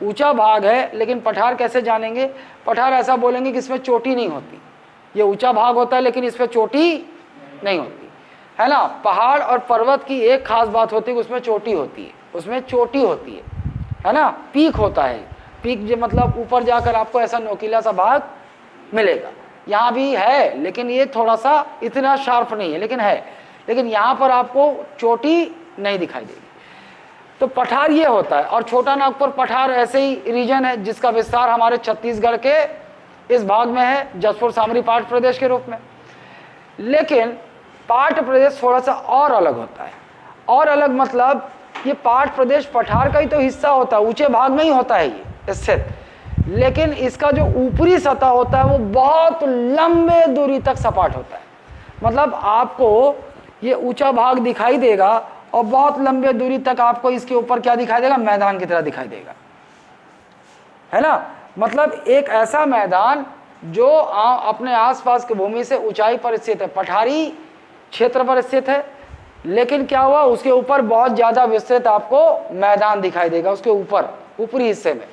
ऊंचा भाग है, लेकिन पठार कैसे जानेंगे, पठार ऐसा बोलेंगे कि इसमें चोटी नहीं होती। ये ऊंचा भाग होता है लेकिन इस पर चोटी नहीं होती, है ना। पहाड़ और पर्वत की एक खास बात होती है कि उसमें चोटी होती है, उसमें चोटी होती है ना, पीक होता है। पीक जो मतलब ऊपर जाकर आपको ऐसा नोकीला सा भाग मिलेगा। यहाँ भी है लेकिन ये थोड़ा सा इतना शार्प नहीं है, लेकिन है। लेकिन यहाँ पर आपको चोटी नहीं दिखाई देगी। तो पठार ये होता है। और छोटा नागपुर पठार ऐसे ही रीजन है जिसका विस्तार हमारे छत्तीसगढ़ के इस भाग में है, जसपुर सामरी पाठ प्रदेश के रूप में। लेकिन पाठ प्रदेश थोड़ा सा और अलग होता है। और अलग मतलब ये पाठ प्रदेश पठार का ही तो हिस्सा होता है, ऊंचे भाग में ही होता है ये स्थित, लेकिन इसका जो ऊपरी सतह होता है वो बहुत लंबे दूरी तक सपाट होता है। मतलब आपको ये ऊंचा भाग दिखाई देगा और बहुत लंबे दूरी तक आपको इसके ऊपर क्या दिखाई देगा, मैदान की तरह दिखाई देगा, है ना। मतलब एक ऐसा मैदान जो अपने आसपास की भूमि से ऊंचाई पर स्थित है, पठारी क्षेत्र पर स्थित है, लेकिन क्या हुआ उसके ऊपर बहुत ज्यादा विस्तृत आपको मैदान दिखाई देगा, उसके ऊपर ऊपरी हिस्से में,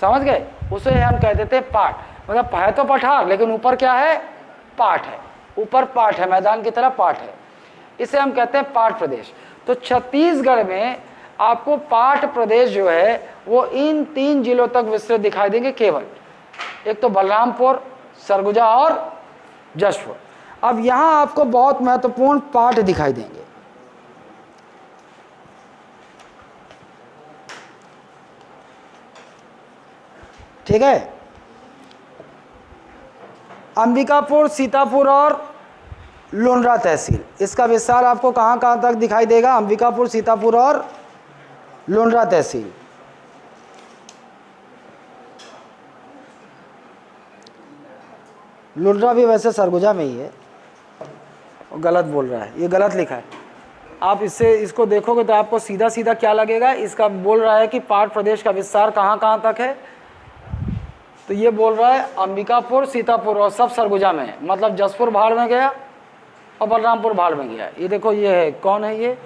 समझ गए। उसे हम कह देते हैं पाठ। मतलब है तो पठार लेकिन ऊपर क्या है, पाठ है, ऊपर पाठ है, मैदान की तरह पाठ है, इसे हम कहते हैं पाठ प्रदेश। तो छत्तीसगढ़ में आपको पाठ प्रदेश जो है वो इन 3 जिलों तक विस्तृत दिखाई देंगे केवल, एक तो बलरामपुर, सरगुजा और जशपुर। अब यहाँ आपको बहुत महत्वपूर्ण पाठ दिखाई देंगे। ठीक है, अंबिकापुर, सीतापुर और लुंड्रा तहसील, इसका विस्तार आपको कहाँ कहाँ तक दिखाई देगा, अंबिकापुर, सीतापुर और लुंड्रा तहसील। लुंड्रा भी वैसे सरगुजा में ही है, गलत बोल रहा है, ये गलत लिखा है। आप इसको देखोगे तो आपको सीधा सीधा क्या लगेगा, इसका बोल रहा है कि पाठ प्रदेश का विस्तार कहाँ कहाँ तक है, तो ये बोल रहा है अंबिकापुर, सीतापुर और सब सरगुजा में है। मतलब जसपुर भाड़ में गया और बलरामपुर भाड़ में गया। ये देखो ये है, कौन है ये,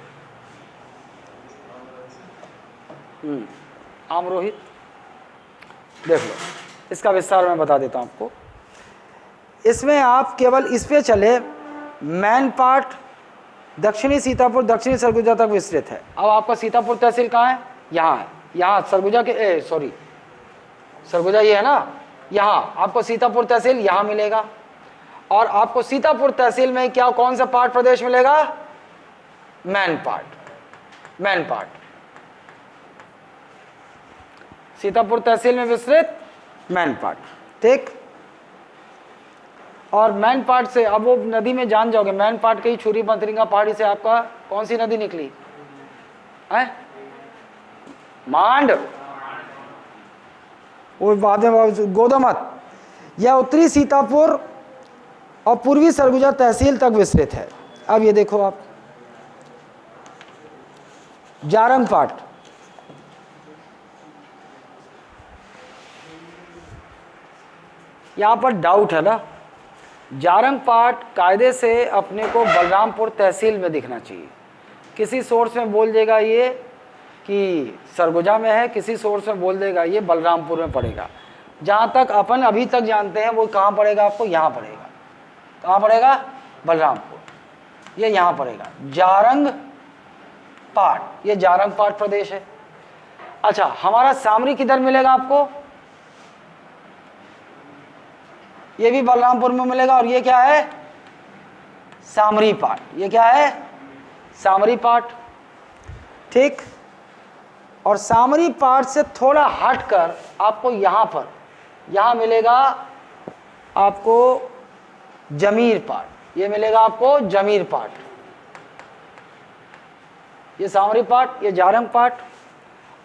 आमरोहित। देख लो, इसका विस्तार मैं बता देता हूँ आपको। इसमें आप केवल इस पे चले, मैन पार्ट दक्षिणी सीतापुर, दक्षिणी सरगुजा तक विस्तृत है। अब आपका सीतापुर तहसील कहाँ है, यहाँ है, यहाँ सरगुजा के सरगुजा ये है ना, यहाँ आपको सीतापुर तहसील यहाँ मिलेगा। और आपको सीतापुर तहसील में क्या कौन सा पार्ट प्रदेश मिलेगा, मैन पार्ट। सीतापुर तहसील में विस्तृत मैन पार्ट, ठीक। और मैन पार्ट से अब वो नदी में जान जाओगे, मैन पार्ट के ही छुरी बंतरिंगा पहाड़ी से आपका कौन सी नदी निकली है, मांड, वो बाद में गोदामत, यह उत्तरी सीतापुर और पूर्वी सरगुजा तहसील तक विस्तृत है। अब ये देखो आप, जारंग पाट, यहां पर डाउट है ना, जारंग पाट कायदे से अपने को बलरामपुर तहसील में दिखना चाहिए। किसी सोर्स में बोल देगा ये कि सरगुजा में है, किसी सोर्स में बोल देगा ये बलरामपुर में पड़ेगा। जहाँ तक अपन अभी तक जानते हैं वो कहाँ पड़ेगा आपको, यहाँ पड़ेगा। कहाँ पड़ेगा? बलरामपुर, ये यहाँ पड़ेगा। जारंग पाट, ये जारंग पाट प्रदेश है। अच्छा, हमारा सामरी किधर मिलेगा आपको? ये भी बलरामपुर में मिलेगा। और ये क्या है? सामरी पाट। ये क्या है? सामरी पाट। ठीक। और सामरी पाट से थोड़ा हटकर आपको यहां पर, यहां मिलेगा आपको जमीर पाट। ये मिलेगा आपको जमीर पाट। ये सामरी पाट, ये जारंग पाट।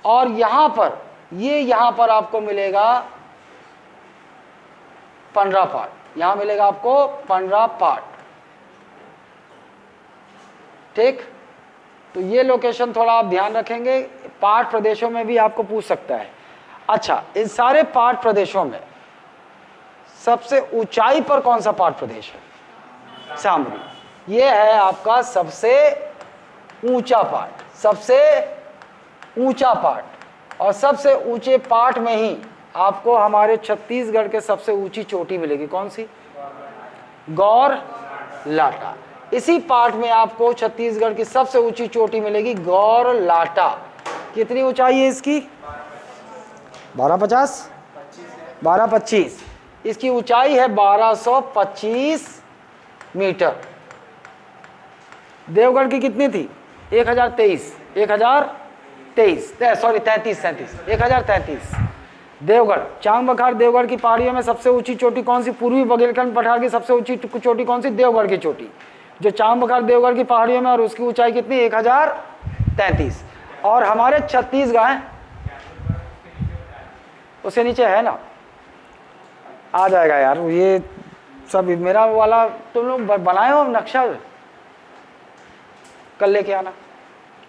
और यहां पर, ये यहां पर आपको मिलेगा पंडरा पाट। यहां मिलेगा आपको पंडरा पाट। ठीक। तो ये लोकेशन थोड़ा आप ध्यान रखेंगे, पाट प्रदेशों में भी आपको पूछ सकता है। अच्छा, इन सारे पाट प्रदेशों में सबसे ऊंचाई पर कौन सा पाट प्रदेश है? सामरी। ये है आपका सबसे ऊंचा पाट, सबसे ऊंचा पाट। और सबसे ऊंचे पाट में ही आपको हमारे छत्तीसगढ़ के सबसे ऊंची चोटी मिलेगी। कौन सी? गौर लाटा। इसी पाट में आपको छत्तीसगढ़ की सबसे ऊंची चोटी मिलेगी, गौर लाटा। कितनी ऊंचाई है इसकी? 1250, 1225। इसकी ऊंचाई है 1225 मीटर। देवगढ़ की कितनी थी? 1023, 1033। देवगढ़, चांग बखार देवगढ़ की पहाड़ियों में सबसे ऊंची चोटी कौन सी? पूर्वी बघेलखंड पठार की सबसे ऊंची चोटी कौन सी? देवगढ़ की चोटी, जो चांग बखार देवगढ़ की पहाड़ियों में, और उसकी ऊंचाई कितनी? 1033। और हमारे छत्तीसगढ़ उससे नीचे है ना, आ जाएगा यार। ये सब मेरा वाला तुम लोग बनाए हो नक्शा, कल लेके आना।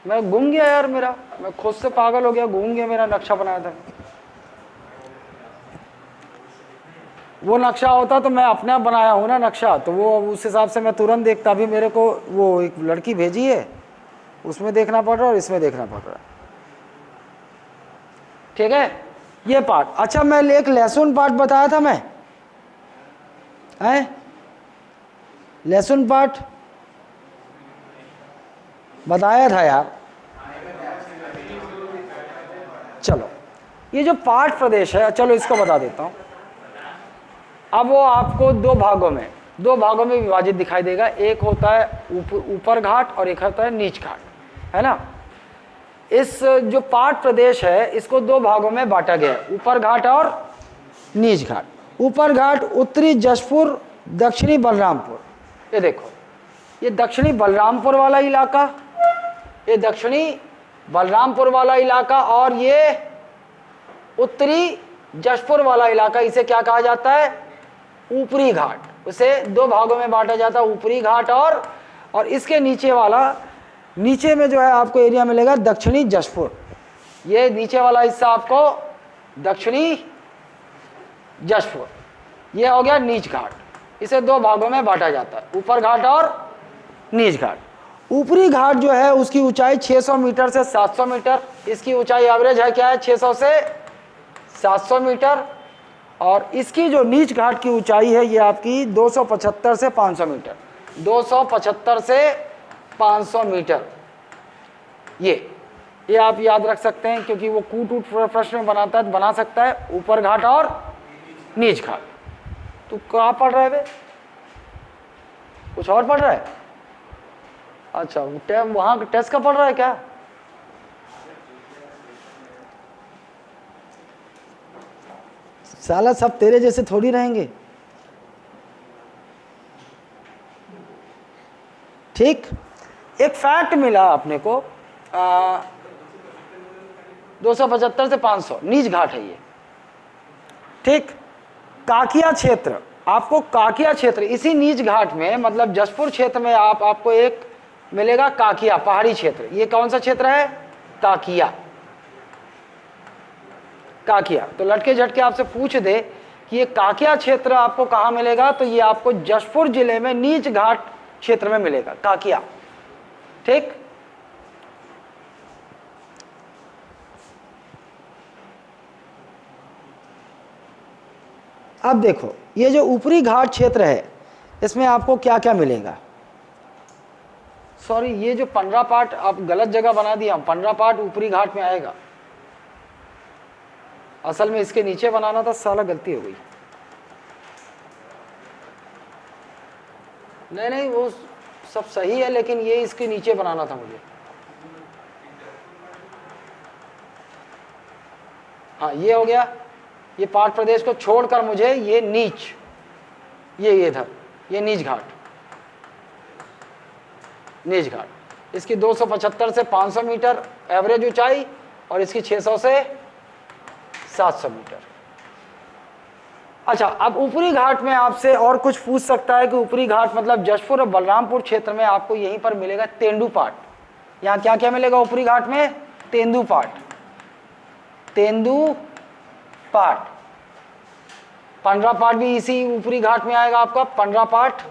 मैं घूम गया यार, मेरा मैं खुद से पागल हो गया, घूम गया। मेरा नक्शा बनाया था, वो नक्शा होता तो मैं अपने आप बनाया हूँ ना नक्शा, तो वो उस हिसाब से मैं तुरंत देखता। अभी मेरे को वो एक लड़की भेजी है, उसमें देखना पड़ रहा है और इसमें देखना पड़ रहा है। ठीक है, ये पार्ट। अच्छा, मैं एक लहसुन पार्ट बताया था मैं, हैं? लहसुन पार्ट बताया था यार। चलो, ये जो पाट प्रदेश है, चलो इसको बता देता हूँ। अब वो आपको दो भागों में विभाजित दिखाई देगा। एक होता है ऊपर घाट और एक होता है नीच घाट, है ना। इस जो पाट प्रदेश है इसको दो भागों में बांटा गया है, ऊपर घाट और नीच घाट। ऊपर घाट उत्तरी जशपुर, दक्षिणी बलरामपुर। ये देखो, ये दक्षिणी बलरामपुर वाला इलाका, ये दक्षिणी बलरामपुर वाला इलाका, और ये उत्तरी जशपुर वाला इलाका। इसे क्या कहा जाता है? ऊपरी घाट। उसे दो भागों में बांटा जाता है, ऊपरी घाट और इसके नीचे वाला, नीचे में जो है आपको एरिया मिलेगा दक्षिणी जशपुर। ये नीचे वाला हिस्सा आपको दक्षिणी जशपुर, ये हो गया नीच घाट। इसे दो भागों में बांटा जाता है, ऊपर घाट और नीच घाट। ऊपरी घाट जो है उसकी ऊंचाई 600 मीटर से 700 मीटर। इसकी ऊंचाई एवरेज है क्या है? 600 से 700 मीटर। और इसकी जो नीच घाट की ऊंचाई है ये आपकी 275 से 500 मीटर। 275 से 500 मीटर। ये आप याद रख सकते हैं, क्योंकि वो कूट प्रश्न में बना सकता है ऊपर घाट और नीच घाट। तो कहाँ पढ़ रहा है बे? कुछ और पढ़ रहा है? अच्छा, वहाँ टेस्ट का पढ़ रहा है क्या? साला सब तेरे जैसे थोड़ी रहेंगे। ठीक। एक फैक्ट मिला अपने को, 275 से 500 नीच घाट है ये। ठीक। काकिया क्षेत्र, आपको काकिया क्षेत्र इसी नीच घाट में, मतलब जसपुर क्षेत्र में आपको एक मिलेगा काकिया पहाड़ी क्षेत्र। ये कौन सा क्षेत्र है? काकिया। काकिया। तो लटके झटके आपसे पूछ दे कि ये काकिया क्षेत्र आपको कहाँ मिलेगा, तो ये आपको जसपुर जिले में नीच घाट क्षेत्र में मिलेगा काकिया। ठीक। अब देखो ये जो ऊपरी घाट क्षेत्र है इसमें आपको क्या क्या मिलेगा। सॉरी, ये जो 15 पार्ट आप गलत जगह बना दिया, 15 पार्ट ऊपरी घाट में आएगा, असल में इसके नीचे बनाना था, साला गलती हो गई। नहीं वो सब सही है, लेकिन ये इसके नीचे बनाना था मुझे। हाँ ये हो गया। ये पाठ प्रदेश को छोड़कर मुझे ये नीच, ये इधर ये नीच घाट, नीच घाट, इसकी 275 से 500 मीटर एवरेज ऊंचाई और इसकी 600 से 700 मीटर। अच्छा, अब ऊपरी घाट में आपसे और कुछ पूछ सकता है कि ऊपरी घाट मतलब जशपुर और बलरामपुर क्षेत्र में आपको यहीं पर मिलेगा तेंदुपाट। यहाँ क्या क्या मिलेगा ऊपरी घाट में? तेंदुपाट, तेंदुपाट। 15 पाट भी इसी ऊपरी घाट में आएगा आपका, 15 पाट।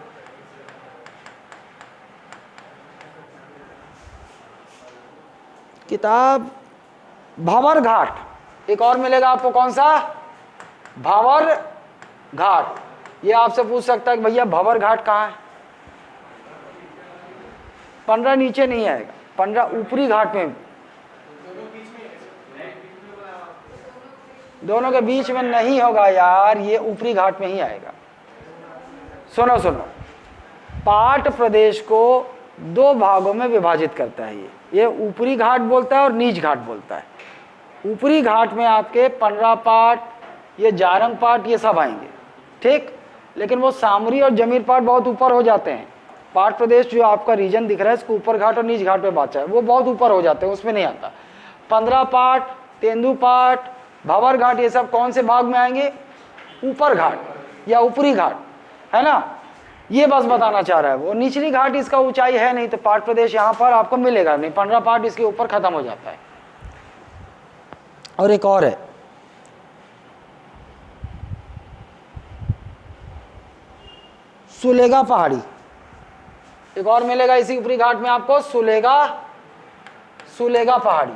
किताब भावर घाट, एक और मिलेगा आपको, कौन सा? भावर घाट। ये आपसे पूछ सकता है कि भैया भावर घाट कहाँ है? 15 नीचे नहीं आएगा, 15 ऊपरी घाट में, दोनों के बीच में नहीं होगा यार, ये ऊपरी घाट में ही आएगा। सुनो सुनो, पाट प्रदेश को 2 भागों में विभाजित करता है ये ऊपरी घाट बोलता है और नीच घाट बोलता है। ऊपरी घाट में आपके 15 पाट, ये जारंग पाट, ये सब आएंगे। ठीक। लेकिन वो सामरी और जमीर पाट बहुत ऊपर हो जाते हैं। पाट प्रदेश जो आपका रीजन दिख रहा है इसको ऊपर घाट और नीच घाट पे बाचा है, वो बहुत ऊपर हो जाते हैं, उसमें नहीं आता। 15 पाट, तेंदुपाट, भावर घाट, ये सब कौन से भाग में आएंगे? ऊपर घाट या ऊपरी घाट, है ना। ये बस बताना चाह रहा है वो। निचली घाट इसका ऊंचाई है नहीं, तो पाट प्रदेश यहाँ पर आपको मिलेगा नहीं, 15 पाट इसके ऊपर खत्म हो जाता है। और एक और है, सुलेगा पहाड़ी, एक और मिलेगा इसी ऊपरी घाट में आपको, सुलेगा पहाड़ी।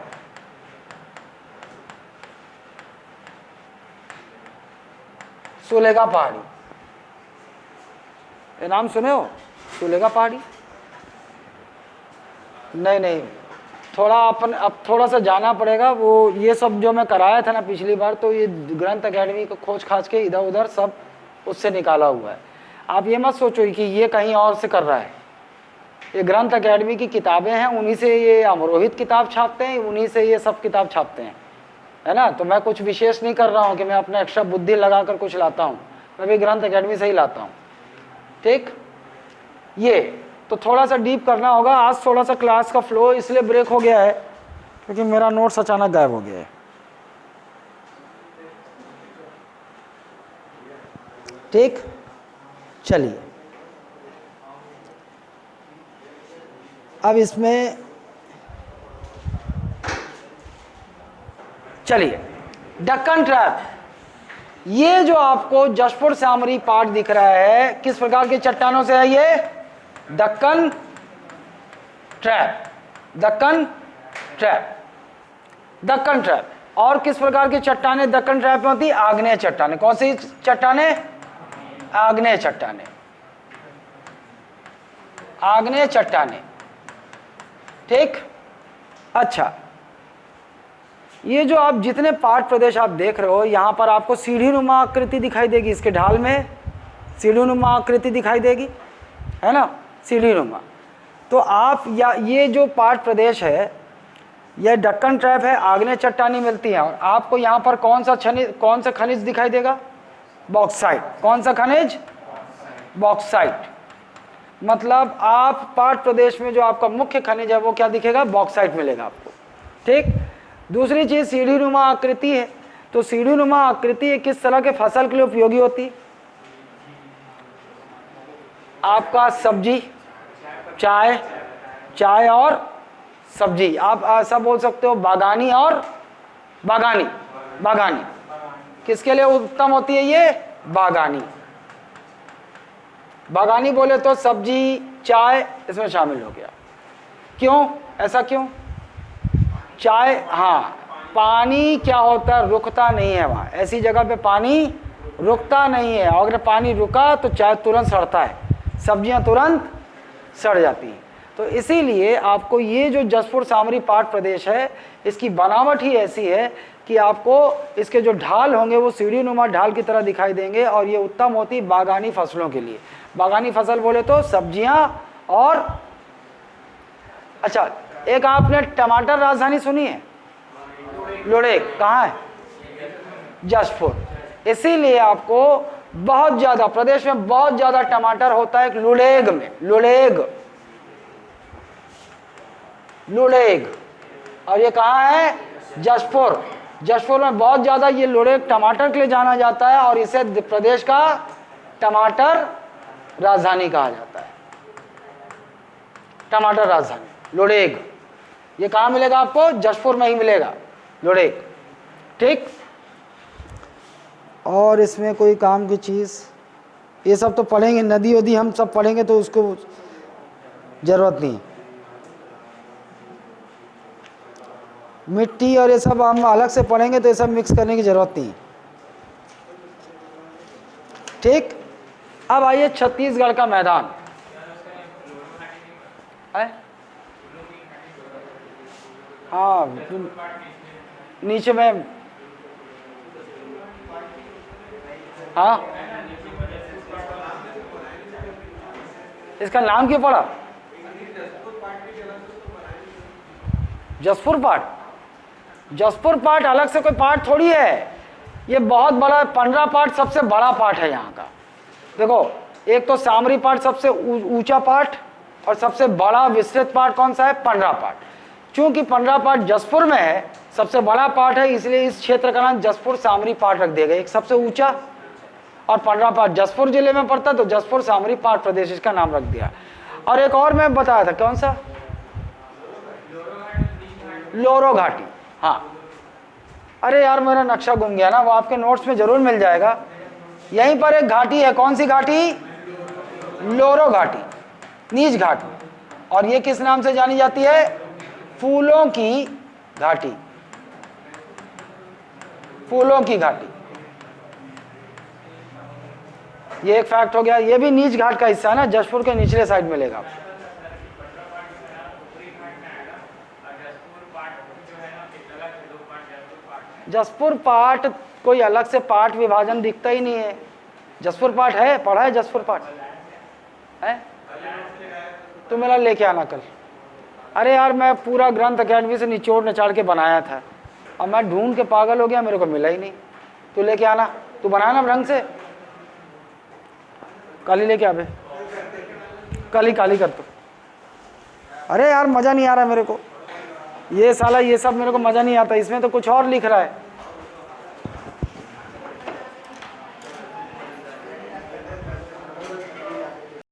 सुलेगा पहाड़ी, ये नाम सुने हो? सुलेगा पहाड़ी? नहीं, थोड़ा अब थोड़ा सा जाना पड़ेगा। वो ये सब जो मैं कराया था ना पिछली बार, तो ये ग्रंथ एकेडमी को खोज खाज के इधर उधर सब उससे निकाला हुआ है। आप ये मत सोचो कि ये कहीं और से कर रहा है, ये ग्रंथ एकेडमी की किताबें हैं, उन्हीं से ये अमरोहित किताब छापते हैं, उन्हीं से ये सब किताब छापते हैं, है ना। तो मैं कुछ विशेष नहीं कर रहा हूँ कि मैं अपना एक्स्ट्रा बुद्धि लगाकर कुछ लाता हूँ, मैं भी ग्रंथ एकेडमी से ही लाता हूँ। ठीक। ये तो थोड़ा सा डीप करना होगा। आज थोड़ा सा क्लास का फ्लो इसलिए ब्रेक हो गया है क्योंकि मेरा नोट्स अचानक गायब हो गया है। ठीक, चलिए अब इसमें चलिए दक्कन ट्रैप। ये जो आपको जशपुर सामरी पाट दिख रहा है, किस प्रकार की चट्टानों से है? ये Deccan trap, Deccan trap, Deccan trap. और किस प्रकार की चट्टानें दक्कन ट्रैप में होती? आग्नेय चट्टानें। कौन सी चट्टानें? आग्नेय चट्टानें, आग्नेय चट्टानें। ठीक। अच्छा, ये जो आप जितने पाट प्रदेश आप देख रहे हो, यहाँ पर आपको सीढ़ी नुमा आकृति दिखाई देगी, इसके ढाल में सीढ़ी नुमा आकृति दिखाई देगी, है ना, सीढ़ी नुमा। तो आप या ये जो पाट प्रदेश है, यह दक्कन ट्रैप है, आग्नेय चट्टानी मिलती है। और आपको यहाँ पर कौन सा खनिज दिखाई देगा? बॉक्साइट। कौन सा खनिज? बॉक्साइट। मतलब आप पाट प्रदेश में जो आपका मुख्य खनिज है वो क्या दिखेगा? बॉक्साइट मिलेगा आपको। ठीक। दूसरी चीज सीढ़ी नुमा आकृति है, तो सीढ़ी नुमा आकृति किस तरह के फसल के लिए उपयोगी होती? आपका सब्जी, चाय, चाय और सब्जी। आप ऐसा बोल सकते हो बागानी और बागानी। बागानी किसके लिए उत्तम होती है? ये बागानी। बागानी बोले तो सब्जी, चाय इसमें शामिल हो गया। क्यों? ऐसा क्यों? चाय, हाँ, पानी क्या होता है? रुकता नहीं है वहाँ। ऐसी जगह पे पानी रुकता नहीं है, और अगर पानी रुका तो चाय तुरंत सड़ता है, सब्जियां तुरंत सड़ जाती हैं। तो इसीलिए आपको ये जो जसपुर सामरी पाट प्रदेश है, इसकी बनावट ही ऐसी है कि आपको इसके जो ढाल होंगे वो सीढ़ी नुमा ढाल की तरह दिखाई देंगे, और ये उत्तम होती बागानी फसलों के लिए। बागानी फसल बोले तो सब्जियां और, अच्छा, एक आपने टमाटर राजधानी सुनी है? लुड़ेक। कहाँ है? जसपुर। इसीलिए आपको बहुत ज्यादा, प्रदेश में बहुत ज्यादा टमाटर होता है लुड़ेग में। लुड़ेग, और ये कहाँ है? जसपुर। जसपुर में बहुत ज्यादा ये लुड़ेग टमाटर के लिए जाना जाता है, और इसे प्रदेश का टमाटर राजधानी कहा जाता है। टमाटर राजधानी लुड़ेग। ये कहाँ मिलेगा आपको? जसपुर में ही मिलेगा लुड़ेग। ठीक। और इसमें कोई काम की चीज़, ये सब तो पढ़ेंगे, नदी वदी हम सब पढ़ेंगे तो उसको जरूरत नहीं। मिट्टी और ये सब हम अलग से पढ़ेंगे तो ये सब मिक्स करने की जरूरत नहीं। ठीक। अब आइए छत्तीसगढ़ का मैदान है। हाँ, नीचे में, हाँ, इसका नाम क्यों पड़ा? जसपुर पाट। जसपुर पाट अलग से कोई पाट थोड़ी है, ये बहुत बड़ा 15 पाट सबसे बड़ा पाट है यहाँ का। देखो, एक तो सामरी पाट सबसे ऊंचा पाट, और सबसे बड़ा विस्तृत पाट कौन सा है? 15 पाट। चूंकि 15 पाट जसपुर में है, सबसे बड़ा पाट है, इसलिए इस क्षेत्र का नाम जसपुर सामरी पाट रख दिया गया। एक सबसे ऊंचा, और 15 पाट जसपुर जिले में पड़ता, तो जसपुर सामरी पाट प्रदेश इसका नाम रख दिया। और एक और मैं बताया था, कौन सा? लोरो घाटी। हाँ, अरे यार मेरा नक्शा गुम गया ना, वो आपके नोट्स में जरूर मिल जाएगा। यहीं पर एक घाटी है, कौन सी घाटी? लोरो घाटी, नीच घाटी। और ये किस नाम से जानी जाती है? फूलों की घाटी। फूलों की घाटी, ये एक फैक्ट हो गया। ये भी नीच घाट का हिस्सा है ना, जसपुर के निचले साइड मिलेगा। जसपुर पाट कोई अलग से पाट विभाजन दिखता ही नहीं है। जसपुर पाट है, पढ़ा है जसपुर पाट है? तो मेरा लेके आना कल। अरे यार, मैं पूरा ग्रंथ अकेडमी से निचोड़ नचाड़ के बनाया था, अब मैं ढूंढ के पागल हो गया, मेरे को मिला ही नहीं। तू लेके आना, तू बनाना ढंग से, कल ही लेके आवे, कल ही कर। तो अरे यार मज़ा नहीं आ रहा मेरे को, ये साला ये सब मेरे को मज़ा नहीं आता। इसमें तो कुछ और लिख रहा है।